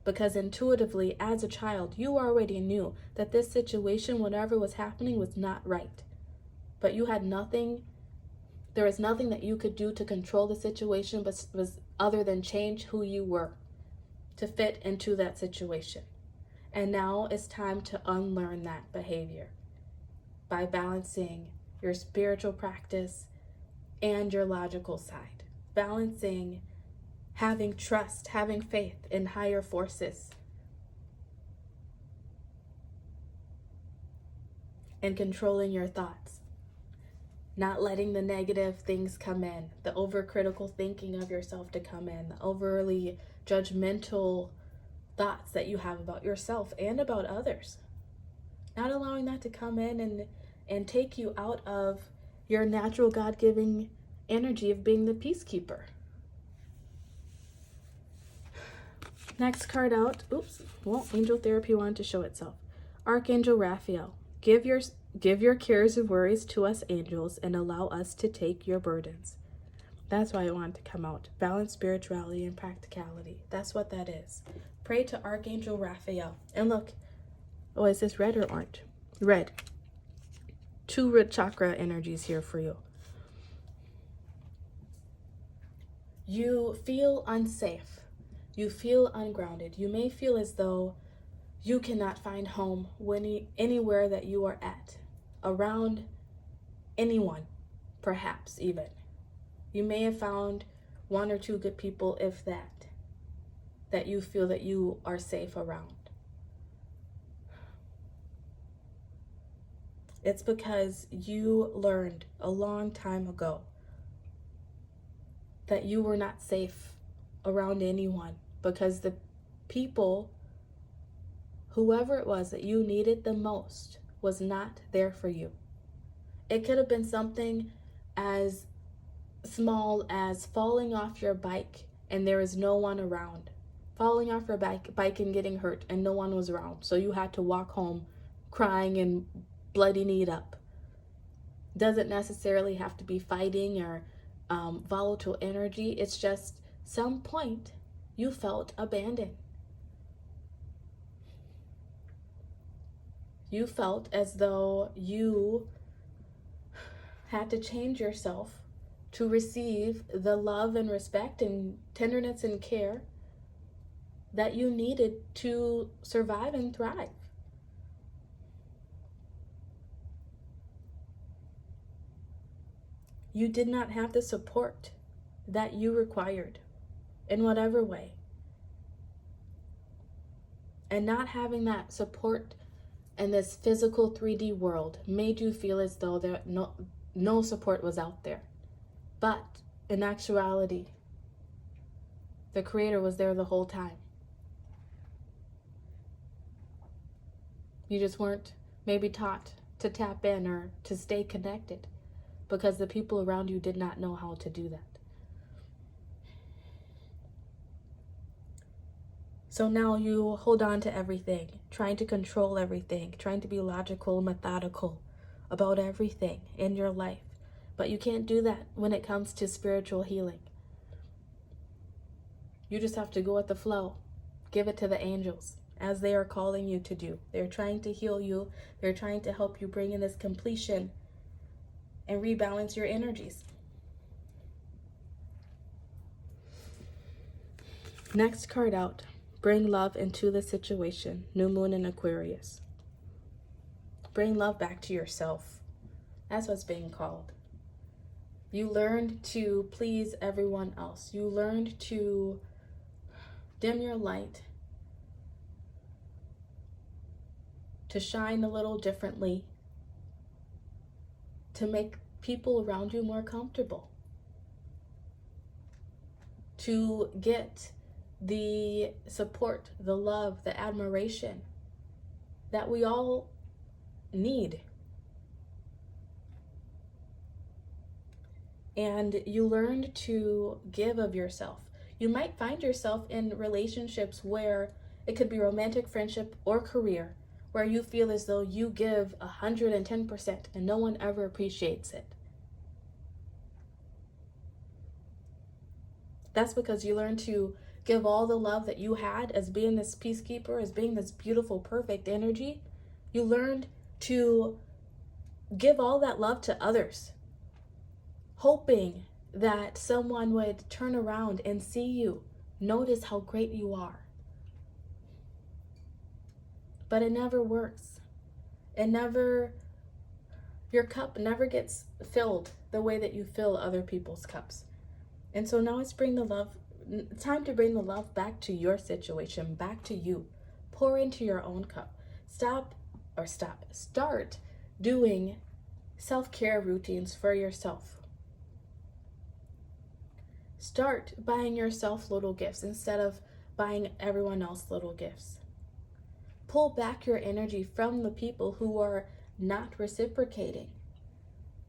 Because intuitively, as a child, you already knew that this situation, whatever was happening, was not right. But you had nothing, there was nothing that you could do to control the situation, but was other than change who you were to fit into that situation. And now it's time to unlearn that behavior by balancing your spiritual practice and your logical side. Balancing having trust, having faith in higher forces, and controlling your thoughts. Not letting the negative things come in, the overcritical thinking of yourself to come in, the overly judgmental thoughts that you have about yourself and about others. Not allowing that to come in and take you out of your natural God-given energy of being the peacekeeper. Next card out, angel therapy wanted to show itself. Archangel Raphael, give your cares and worries to us angels and allow us to take your burdens. That's why I wanted to come out. Balance spirituality and practicality. That's what that is. Pray to Archangel Raphael. And look, is this red or orange? Red. 2 root chakra energies here for you. You feel unsafe. You feel ungrounded. You may feel as though you cannot find home anywhere that you are at, around anyone, perhaps even. You may have found 1 or 2 good people, if that you feel that you are safe around. It's because you learned a long time ago that you were not safe around anyone, because the people, whoever it was that you needed the most, was not there for you. It could have been something as small as falling off your bike and there is no one around. Falling off your bike and getting hurt and no one was around. So you had to walk home crying and bloody kneed up. Doesn't necessarily have to be fighting or volatile energy. It's just some point you felt abandoned. You felt as though you had to change yourself to receive the love and respect and tenderness and care that you needed to survive and thrive. You did not have the support that you required in whatever way. And not having that support And this physical 3D world made you feel as though no support was out there. But in actuality, the Creator was there the whole time. You just weren't maybe taught to tap in or to stay connected because the people around you did not know how to do that. So now you hold on to everything, trying to control everything, trying to be logical, methodical about everything in your life. But you can't do that when it comes to spiritual healing. You just have to go with the flow. Give it to the angels as they are calling you to do. They're trying to heal you. They're trying to help you bring in this completion and rebalance your energies. Next card out. Bring love into the situation. New moon in Aquarius. Bring love back to yourself. That's what's being called. You learned to please everyone else. You learned to dim your light, to shine a little differently, to make people around you more comfortable, to get the support, the love, the admiration that we all need. And you learned to give of yourself. You might find yourself in relationships where it could be romantic, friendship, or career, where you feel as though you give 110% and no one ever appreciates it. That's because you learned to give all the love that you had as being this peacekeeper, as being this beautiful, perfect energy. You learned to give all that love to others, hoping that someone would turn around and see you, notice how great you are. But it never works. Your cup never gets filled the way that you fill other people's cups. And so now it's time to bring the love back to your situation, back to you. Pour into your own cup. Start doing self-care routines for yourself. Start buying yourself little gifts instead of buying everyone else little gifts. Pull back your energy from the people who are not reciprocating.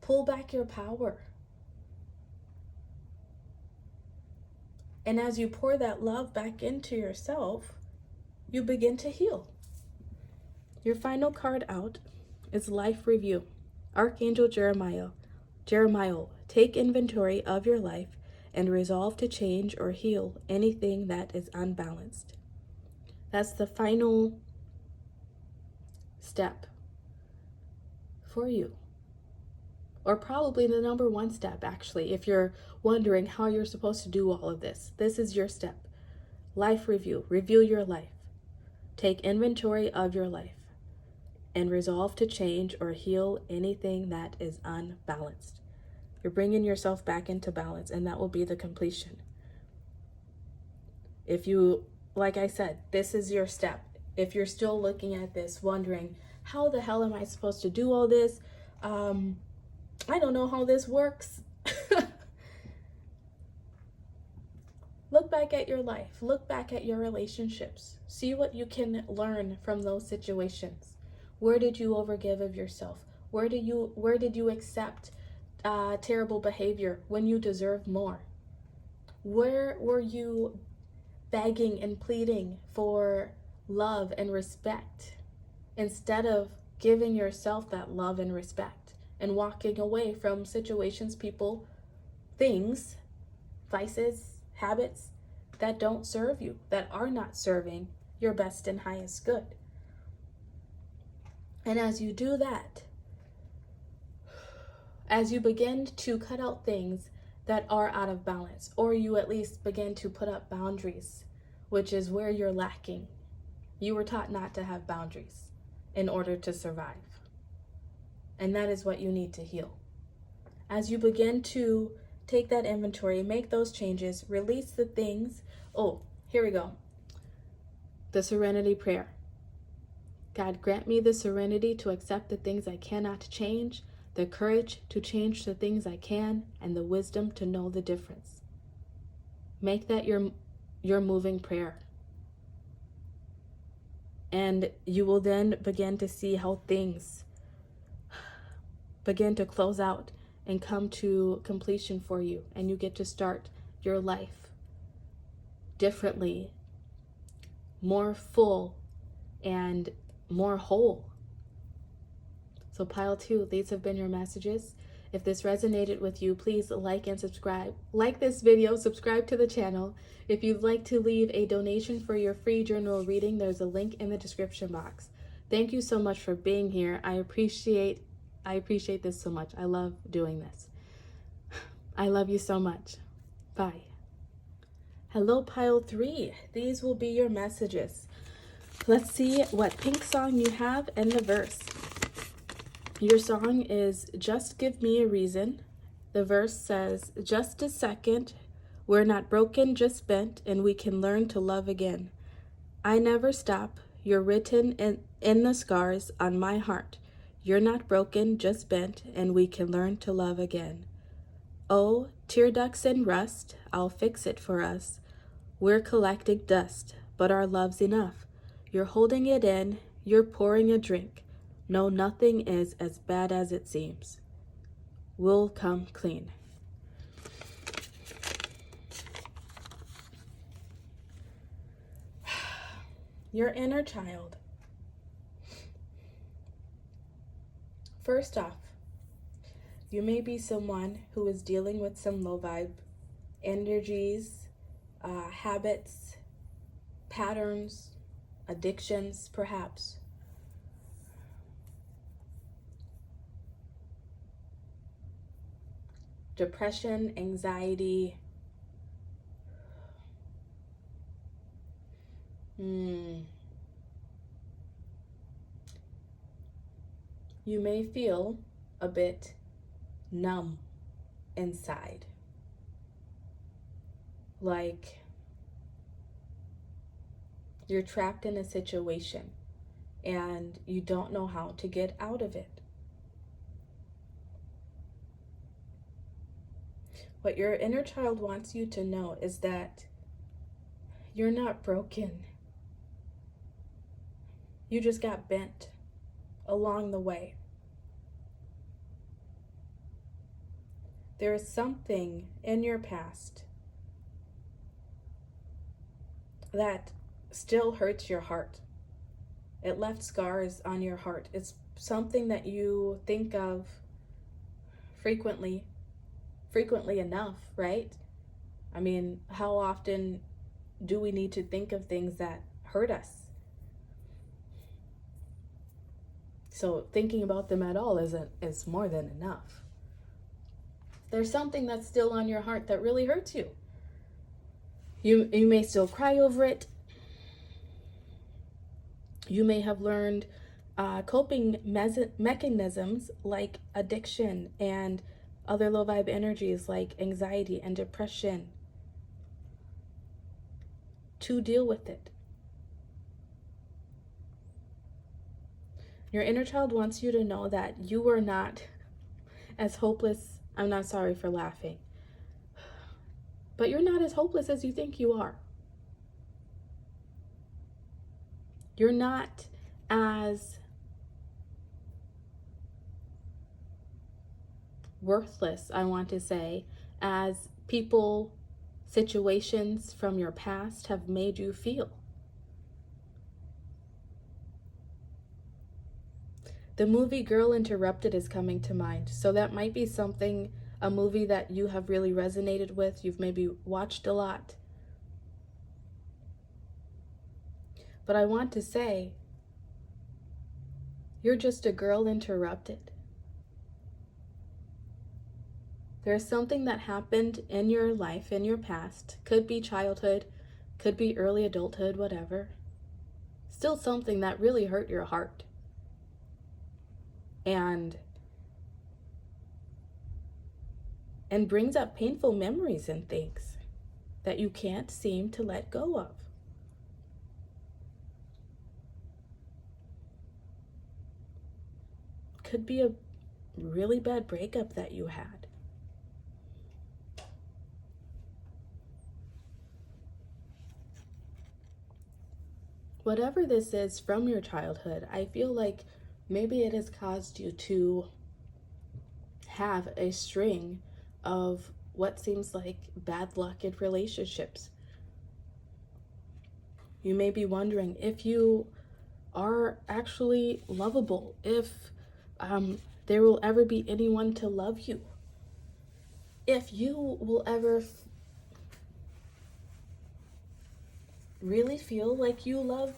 Pull back your power. And as you pour that love back into yourself, you begin to heal. Your final card out is Life Review. Archangel Jeremiah, take inventory of your life and resolve to change or heal anything that is unbalanced. That's the final step for you. Or probably the number one step, actually, if you're wondering how you're supposed to do all of this. This is your step. Life review. Review your life. Take inventory of your life and resolve to change or heal anything that is unbalanced. You're bringing yourself back into balance, and that will be the completion. If you, like I said, this is your step. If you're still looking at this, wondering, how the hell am I supposed to do all this? I don't know how this works. Look back at your life. Look back at your relationships. See what you can learn from those situations. Where did you overgive of yourself? Where did you accept terrible behavior when you deserve more? Where were you begging and pleading for love and respect instead of giving yourself that love and respect and walking away from situations, people, things, vices, habits that don't serve you, that are not serving your best and highest good? And as you do that, as you begin to cut out things that are out of balance, or you at least begin to put up boundaries, which is where you're lacking. You were taught not to have boundaries in order to survive. And that is what you need to heal. As you begin to take that inventory, make those changes, release the things. Oh, here we go. The Serenity Prayer. God, grant me the serenity to accept the things I cannot change, the courage to change the things I can, and the wisdom to know the difference. Make that your moving prayer. And you will then begin to see how things begin to close out and come to completion for you. And you get to start your life differently, more full, and more whole. So pile 2, these have been your messages. If this resonated with you, please like and subscribe. Like this video, subscribe to the channel. If you'd like to leave a donation for your free journal reading, there's a link in the description box. Thank you so much for being here. I appreciate this so much. I love doing this. I love you so much. Bye. Hello, pile 3. These will be your messages. Let's see what pink song you have and the verse. Your song is Just Give Me a Reason. The verse says, just a second, we're not broken, just bent, and we can learn to love again. I never stop, you're written in the scars on my heart. You're not broken, just bent, and we can learn to love again. Oh, tear ducts and rust, I'll fix it for us. We're collecting dust, but our love's enough. You're holding it in, you're pouring a drink. No, nothing is as bad as it seems. We'll come clean. Your inner child. First off, you may be someone who is dealing with some low vibe energies, habits, patterns, addictions, perhaps. Depression, anxiety. You may feel a bit numb inside. Like you're trapped in a situation and you don't know how to get out of it. What your inner child wants you to know is that you're not broken. You just got bent along the way. There is something in your past that still hurts your heart. It left scars on your heart. It's something that you think of frequently enough, right? I mean, how often do we need to think of things that hurt us? So thinking about them at all is more than enough. There's something that's still on your heart that really hurts you. You may still cry over it. You may have learned coping mechanisms like addiction and other low vibe energies like anxiety and depression to deal with it. Your inner child wants you to know that you are not as hopeless. I'm not sorry for laughing, but you're not as hopeless as you think you are. You're not as worthless, I want to say, as people, situations from your past have made you feel. The movie Girl Interrupted is coming to mind. So that might be something, a movie that you have really resonated with. You've maybe watched a lot. But I want to say, you're just a girl interrupted. There's something that happened in your life, in your past. Could be childhood, could be early adulthood, whatever. Still something that really hurt your heart. And brings up painful memories and things that you can't seem to let go of. could be a really bad breakup that you had. Whatever this is from your childhood, I feel like maybe it has caused you to have a string of what seems like bad luck in relationships. You may be wondering if you are actually lovable, if there will ever be anyone to love you, if you will ever really feel like you love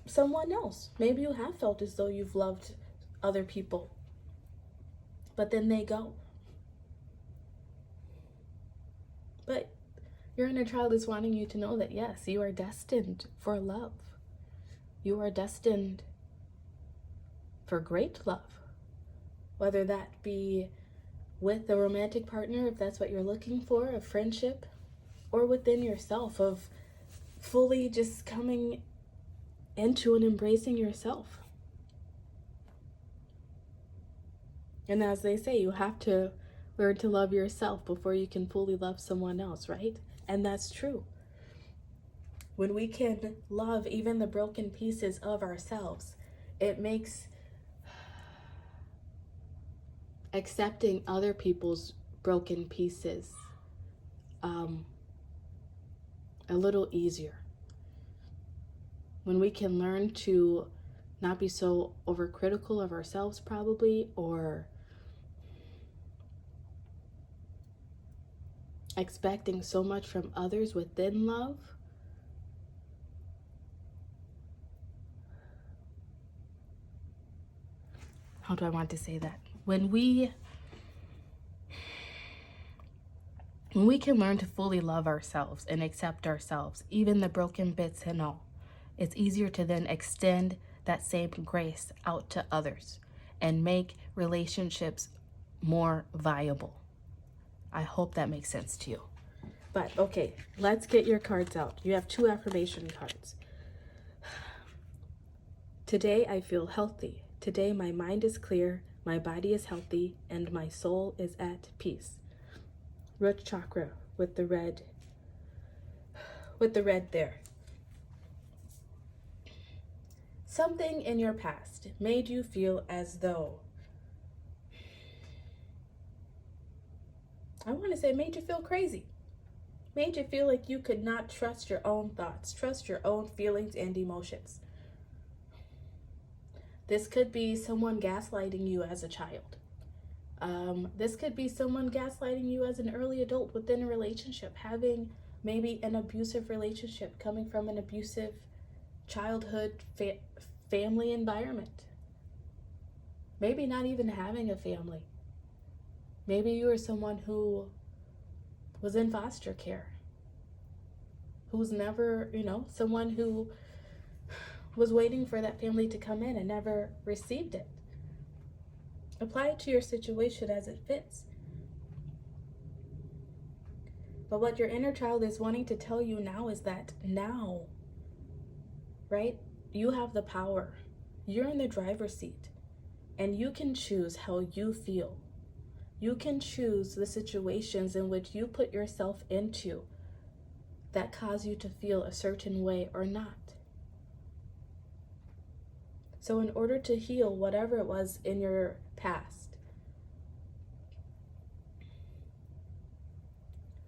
someone else. Maybe you have felt as though you've loved other people, but then they go. But your inner child is wanting you to know that yes, you are destined for love. You are destined for great love, whether that be with a romantic partner, if that's what you're looking for, a friendship, or within yourself, of fully just coming into and embracing yourself. And as they say, you have to learn to love yourself before you can fully love someone else, right? And that's true. When we can love even the broken pieces of ourselves, it makes accepting other people's broken pieces a little easier. When we can learn to not be so overcritical of ourselves, probably, or expecting so much from others within love. How do I want to say that? When we can learn to fully love ourselves and accept ourselves, even the broken bits and all, it's easier to then extend that same grace out to others and make relationships more viable. I hope that makes sense to you. But okay, let's get your cards out. You have 2 affirmation cards. Today I feel healthy. Today my mind is clear, my body is healthy, and my soul is at peace. Root chakra with the red there. Something in your past made you feel as though, I want to say, made you feel crazy. Made you feel like you could not trust your own thoughts, trust your own feelings and emotions. This could be someone gaslighting you as a child. This could be someone gaslighting you as an early adult within a relationship, having maybe an abusive relationship, coming from an abusive childhood family environment. Maybe not even having a family. Maybe you are someone who was in foster care, who's never, someone who was waiting for that family to come in and never received it. Apply it to your situation as it fits. But what your inner child is wanting to tell you now is that now, right? You have the power. You're in the driver's seat, and you can choose how you feel. You can choose the situations in which you put yourself into that cause you to feel a certain way or not. So in order to heal whatever it was in your past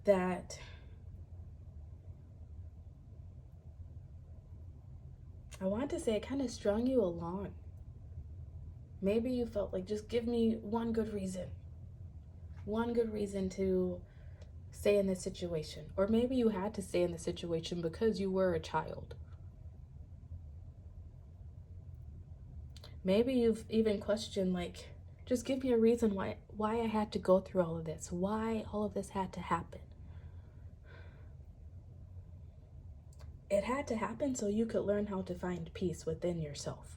that I want to say it kind of strung you along. Maybe you felt like, just give me one good reason to stay in this situation. Or maybe you had to stay in the situation because you were a child. Maybe you've even questioned, like, just give me a reason why I had to go through all of this, why all of this had to happen. It had to happen so you could learn how to find peace within yourself.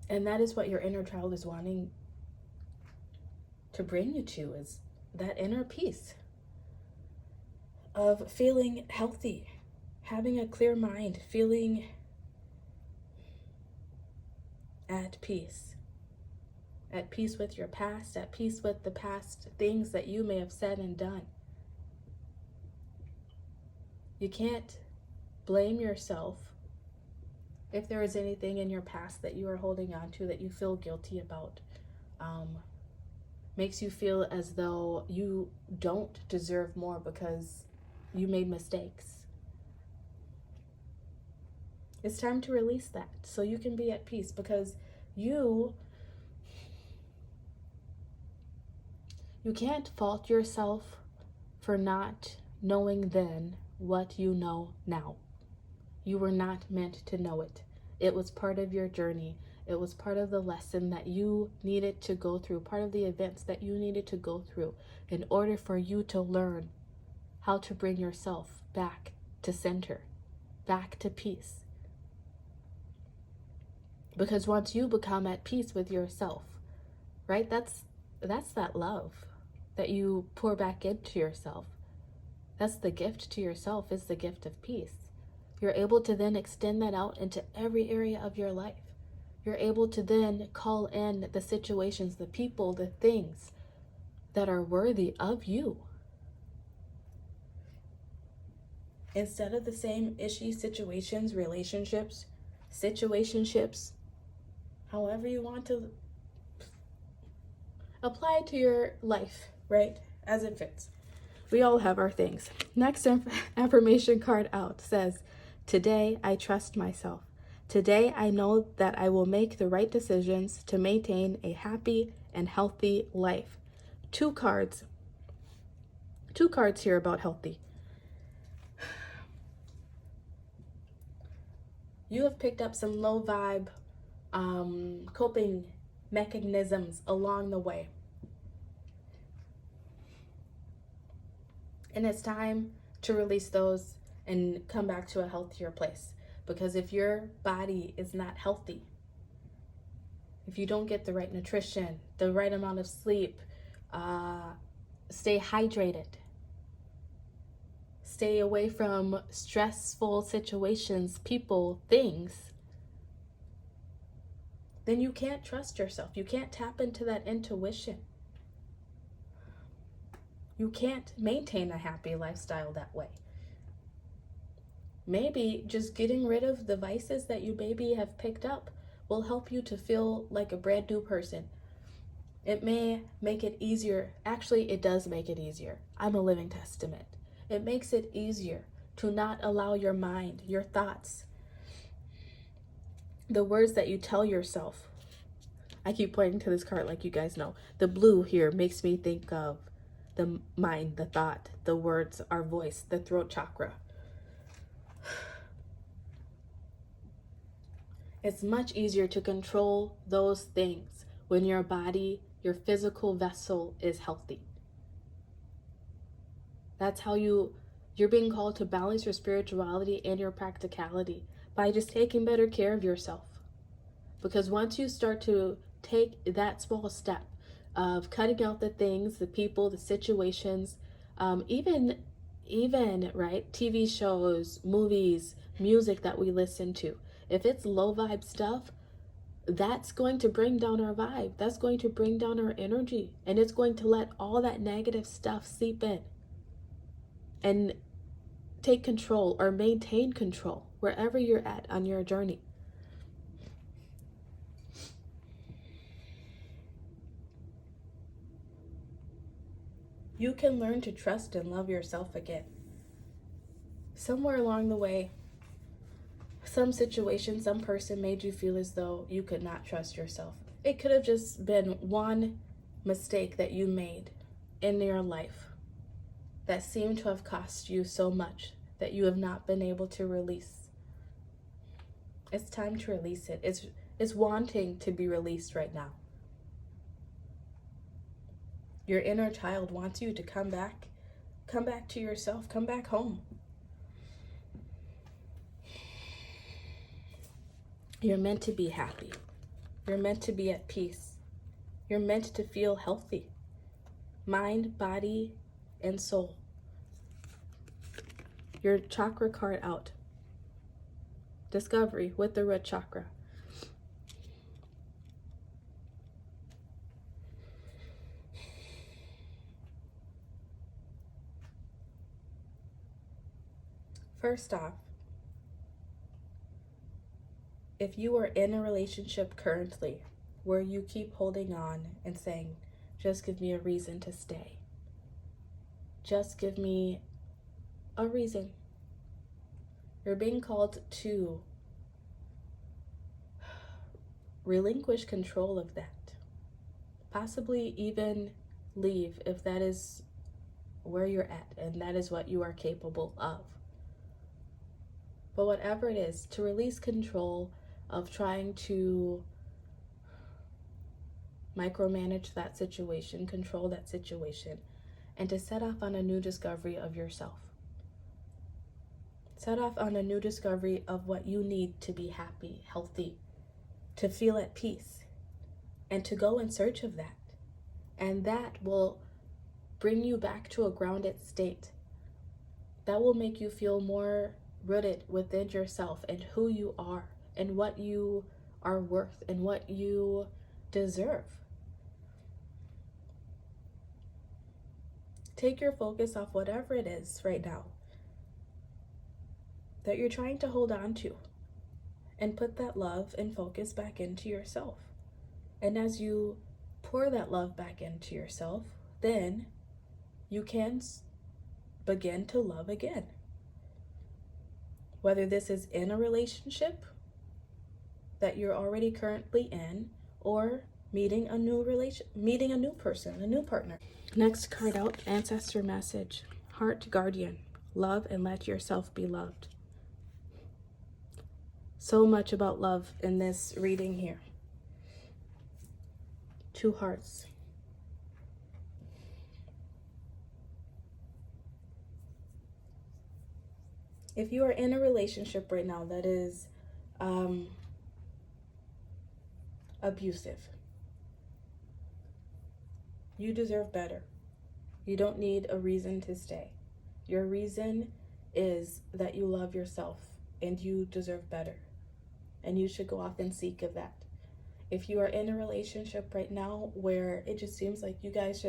And that is what your inner child is wanting to bring you to, is that inner peace of feeling healthy, having a clear mind, feeling at peace. at peace with your past, at peace with the past things that you may have said and done. You can't blame yourself if there is anything in your past that you are holding on to that you feel guilty about. Makes you feel as though you don't deserve more because you made mistakes. It's time to release that so you can be at peace, because you can't fault yourself for not knowing then what you know now. You were not meant to know it. It was part of your journey. It was part of the lesson that you needed to go through, part of the events that you needed to go through in order for you to learn how to bring yourself back to center, back to peace. Because once you become at peace with yourself, right, that's that love that you pour back into yourself. That's the gift to yourself, is the gift of peace. You're able to then extend that out into every area of your life. You're able to then call in the situations, the people, the things that are worthy of you. Instead of the same issues, situations, relationships, situationships, however you want to apply it to your life, right? As it fits. We all have our things. Next affirmation card out says, today I trust myself. Today I know that I will make the right decisions to maintain a happy and healthy life. Two cards here about healthy. You have picked up some low vibe coping mechanisms along the way. And it's time to release those and come back to a healthier place. Because if your body is not healthy, if you don't get the right nutrition, the right amount of sleep, stay hydrated, stay away from stressful situations, people, things, then you can't trust yourself. You can't tap into that intuition. You can't maintain a happy lifestyle that way. Maybe just getting rid of the vices that you maybe have picked up will help you to feel like a brand new person. It may make it easier. Actually, it does make it easier. I'm a living testament. It makes it easier to not allow your mind, your thoughts, the words that you tell yourself. I keep pointing to this card like you guys know. The blue here makes me think of the mind, the thought, the words, our voice, the throat chakra. It's much easier to control those things when your body, your physical vessel is healthy. That's how you're being called to balance your spirituality and your practicality by just taking better care of yourself. Because once you start to take that small step of cutting out the things, the people, the situations, even right, TV shows, movies, music that we listen to, if it's low vibe stuff, that's going to bring down our vibe. That's going to bring down our energy, and it's going to let all that negative stuff seep in and take control or maintain control wherever you're at on your journey. You can learn to trust and love yourself again. Somewhere along the way, some situation, some person made you feel as though you could not trust yourself. It could have just been one mistake that you made in your life that seemed to have cost you so much that you have not been able to release. It's time to release it. It's wanting to be released right now. Your inner child wants you to come back to yourself, come back home. You're meant to be happy. You're meant to be at peace. You're meant to feel healthy. Mind, body, and soul. Your chakra card out. Discovery with the root chakra. First off, if you are in a relationship currently where you keep holding on and saying, just give me a reason to stay, just give me a reason, you're being called to relinquish control of that. Possibly even leave if that is where you're at and that is what you are capable of. But whatever it is, to release control of trying to micromanage that situation, control that situation, and to set off on a new discovery of yourself. Set off on a new discovery of what you need to be happy, healthy, to feel at peace, and to go in search of that. And that will bring you back to a grounded state. That will make you feel more rooted within yourself and who you are and what you are worth and what you deserve. Take your focus off whatever it is right now that you're trying to hold on to and put that love and focus back into yourself. And as you pour that love back into yourself, then you can begin to love again. Whether this is in a relationship that you're already currently in, or meeting a new person, a new partner. Next card out, ancestor message, heart guardian, love and let yourself be loved. So much about love in this reading here. 2 hearts. If you are in a relationship right now that is abusive, you deserve better. You don't need a reason to stay. Your reason is that you love yourself and you deserve better. And you should go off and seek of that. If you are in a relationship right now where it just seems like you guys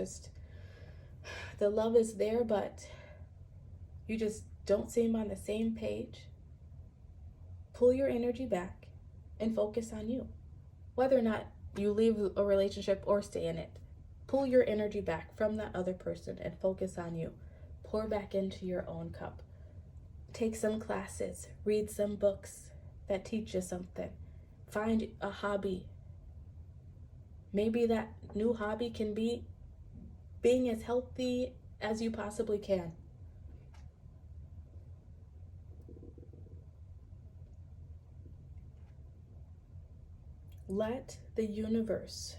the love is there, but you just don't seem on the same page, pull your energy back and focus on you. Whether or not you leave a relationship or stay in it, pull your energy back from that other person and focus on you. Pour back into your own cup. Take some classes, read some books that teach you something. Find a hobby. Maybe that new hobby can be being as healthy as you possibly can. Let the universe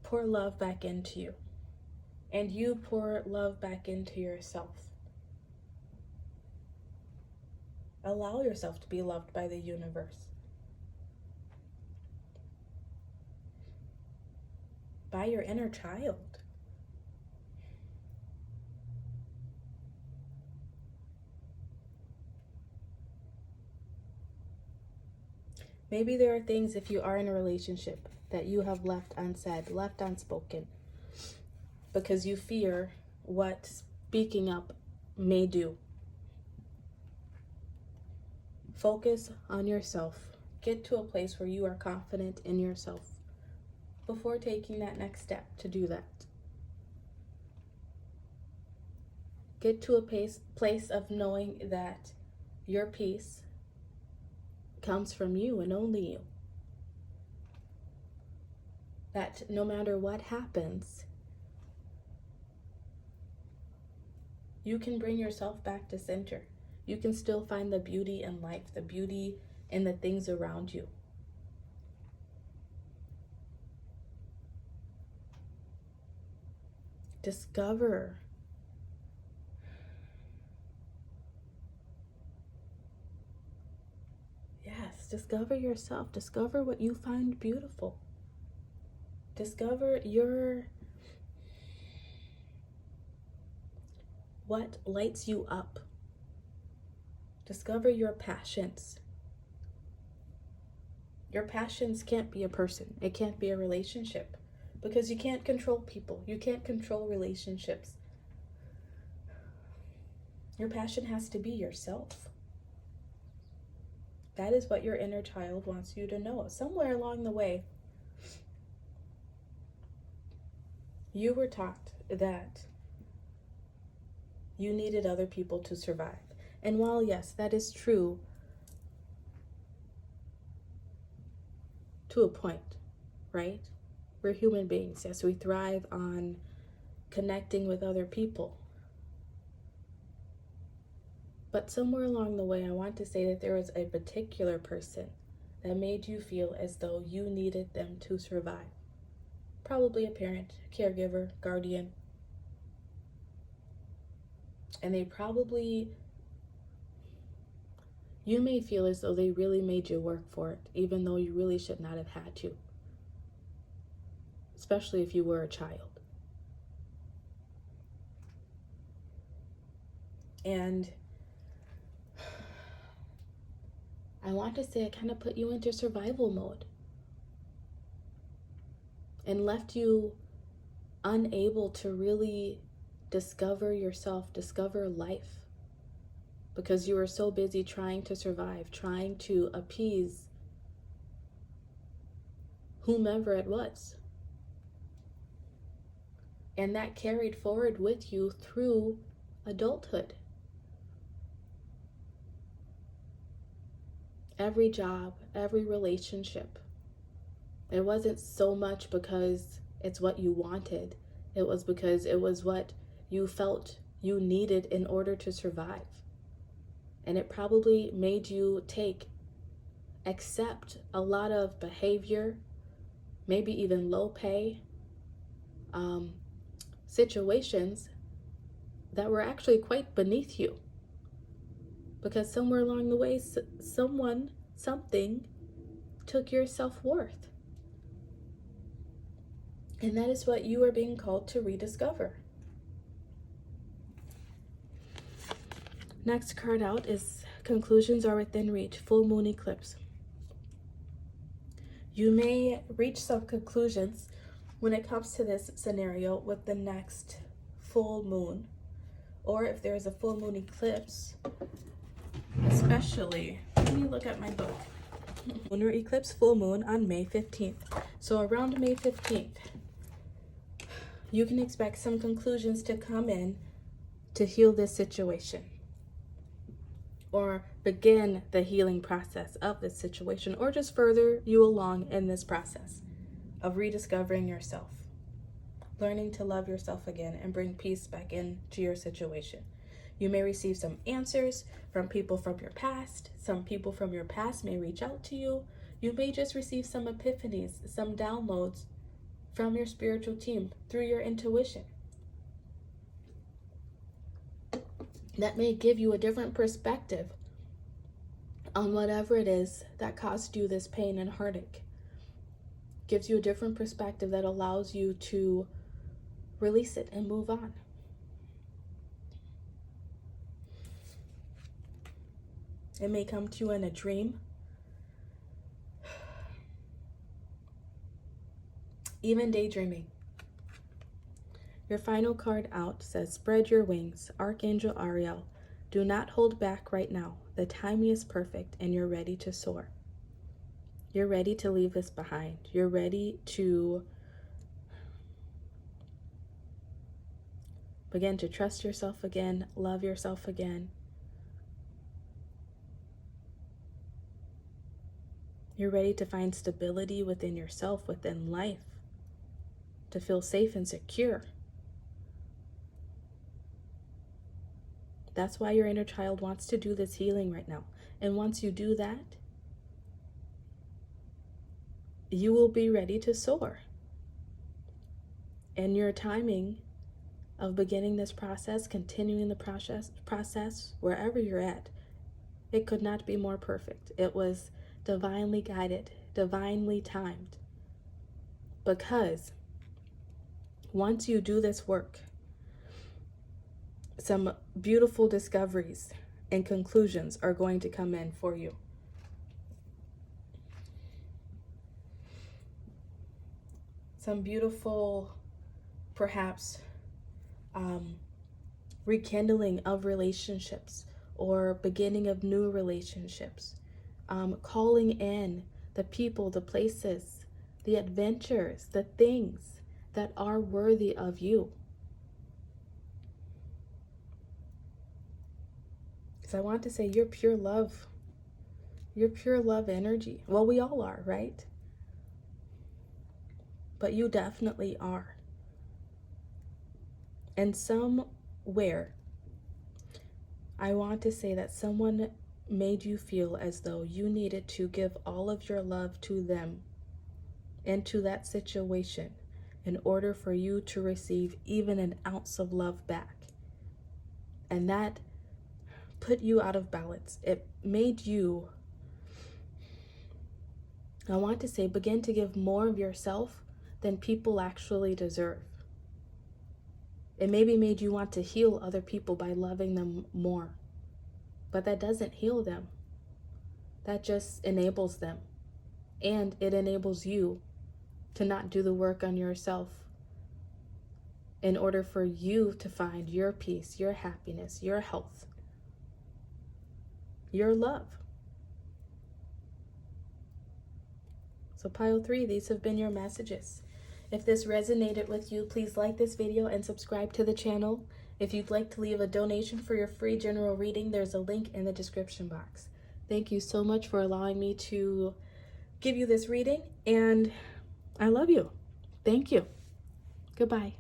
pour love back into you, and you pour love back into yourself. Allow yourself to be loved by the universe, by your inner child. Maybe there are things, if you are in a relationship, that you have left unsaid, left unspoken, because you fear what speaking up may do. Focus on yourself. Get to a place where you are confident in yourself before taking that next step to do that. Get to a place of knowing that your peace comes from you and only you. That no matter what happens, you can bring yourself back to center. You can still find the beauty in life, the beauty in the things around you. Discover discover yourself. Discover what you find beautiful. Discover what lights you up. Discover your passions. Your passions can't be a person. It can't be a relationship, because you can't control people. You can't control relationships. Your passion has to be yourself. That is what your inner child wants you to know. Somewhere along the way, you were taught that you needed other people to survive. And while, yes, that is true to a point, right? We're human beings. Yes, we thrive on connecting with other people. But somewhere along the way, I want to say that there was a particular person that made you feel as though you needed them to survive. Probably a parent, caregiver, guardian. And you may feel as though they really made you work for it, even though you really should not have had to. Especially if you were a child. And I want to say it kind of put you into survival mode and left you unable to really discover yourself, discover life, because you were so busy trying to survive, trying to appease whomever it was. And that carried forward with you through adulthood. Every job, every relationship. It wasn't so much because it's what you wanted. It was because it was what you felt you needed in order to survive. And it probably made you accept a lot of behavior, maybe even low pay situations that were actually quite beneath you. Because somewhere along the way, something took your self-worth. And that is what you are being called to rediscover. Next card out is conclusions are within reach, full moon eclipse. You may reach some conclusions when it comes to this scenario with the next full moon, or if there is a full moon eclipse, especially, let me look at my book. Lunar eclipse full moon on May 15th. So around May 15th, you can expect some conclusions to come in to heal this situation or begin the healing process of this situation, or just further you along in this process of rediscovering yourself, learning to love yourself again and bring peace back into your situation. You may receive some answers from people from your past. Some people from your past may reach out to you. You may just receive some epiphanies, some downloads from your spiritual team through your intuition. That may give you a different perspective on whatever it is that caused you this pain and heartache. Gives you a different perspective that allows you to release it and move on. It may come to you in a dream. Even daydreaming. Your final card out says, spread your wings, Archangel Ariel. Do not hold back right now. The timing is perfect and you're ready to soar. You're ready to leave this behind. You're ready to begin to trust yourself again, love yourself again. You're ready to find stability within yourself, within life, to feel safe and secure. That's why your inner child wants to do this healing right now. And once you do that, you will be ready to soar. And your timing of beginning this process, continuing the process wherever you're at, it could not be more perfect. It was divinely guided, divinely timed. Because once you do this work, some beautiful discoveries and conclusions are going to come in for you. Some beautiful, perhaps, rekindling of relationships or beginning of new relationships, calling in the people, the places, the adventures, the things that are worthy of you. Because I want to say you're pure love. You're pure love energy. Well, we all are, right? But you definitely are. And somewhere, I want to say that someone made you feel as though you needed to give all of your love to them and to that situation in order for you to receive even an ounce of love back. And that put you out of balance. It made you, I want to say, begin to give more of yourself than people actually deserve. It maybe made you want to heal other people by loving them more. But that doesn't heal them. That just enables them. And it enables you to not do the work on yourself in order for you to find your peace, your happiness, your health, your love. So pile 3, these have been your messages. If this resonated with you, please like this video and subscribe to the channel. If you'd like to leave a donation for your free general reading, there's a link in the description box. Thank you so much for allowing me to give you this reading, and I love you. Thank you. Goodbye.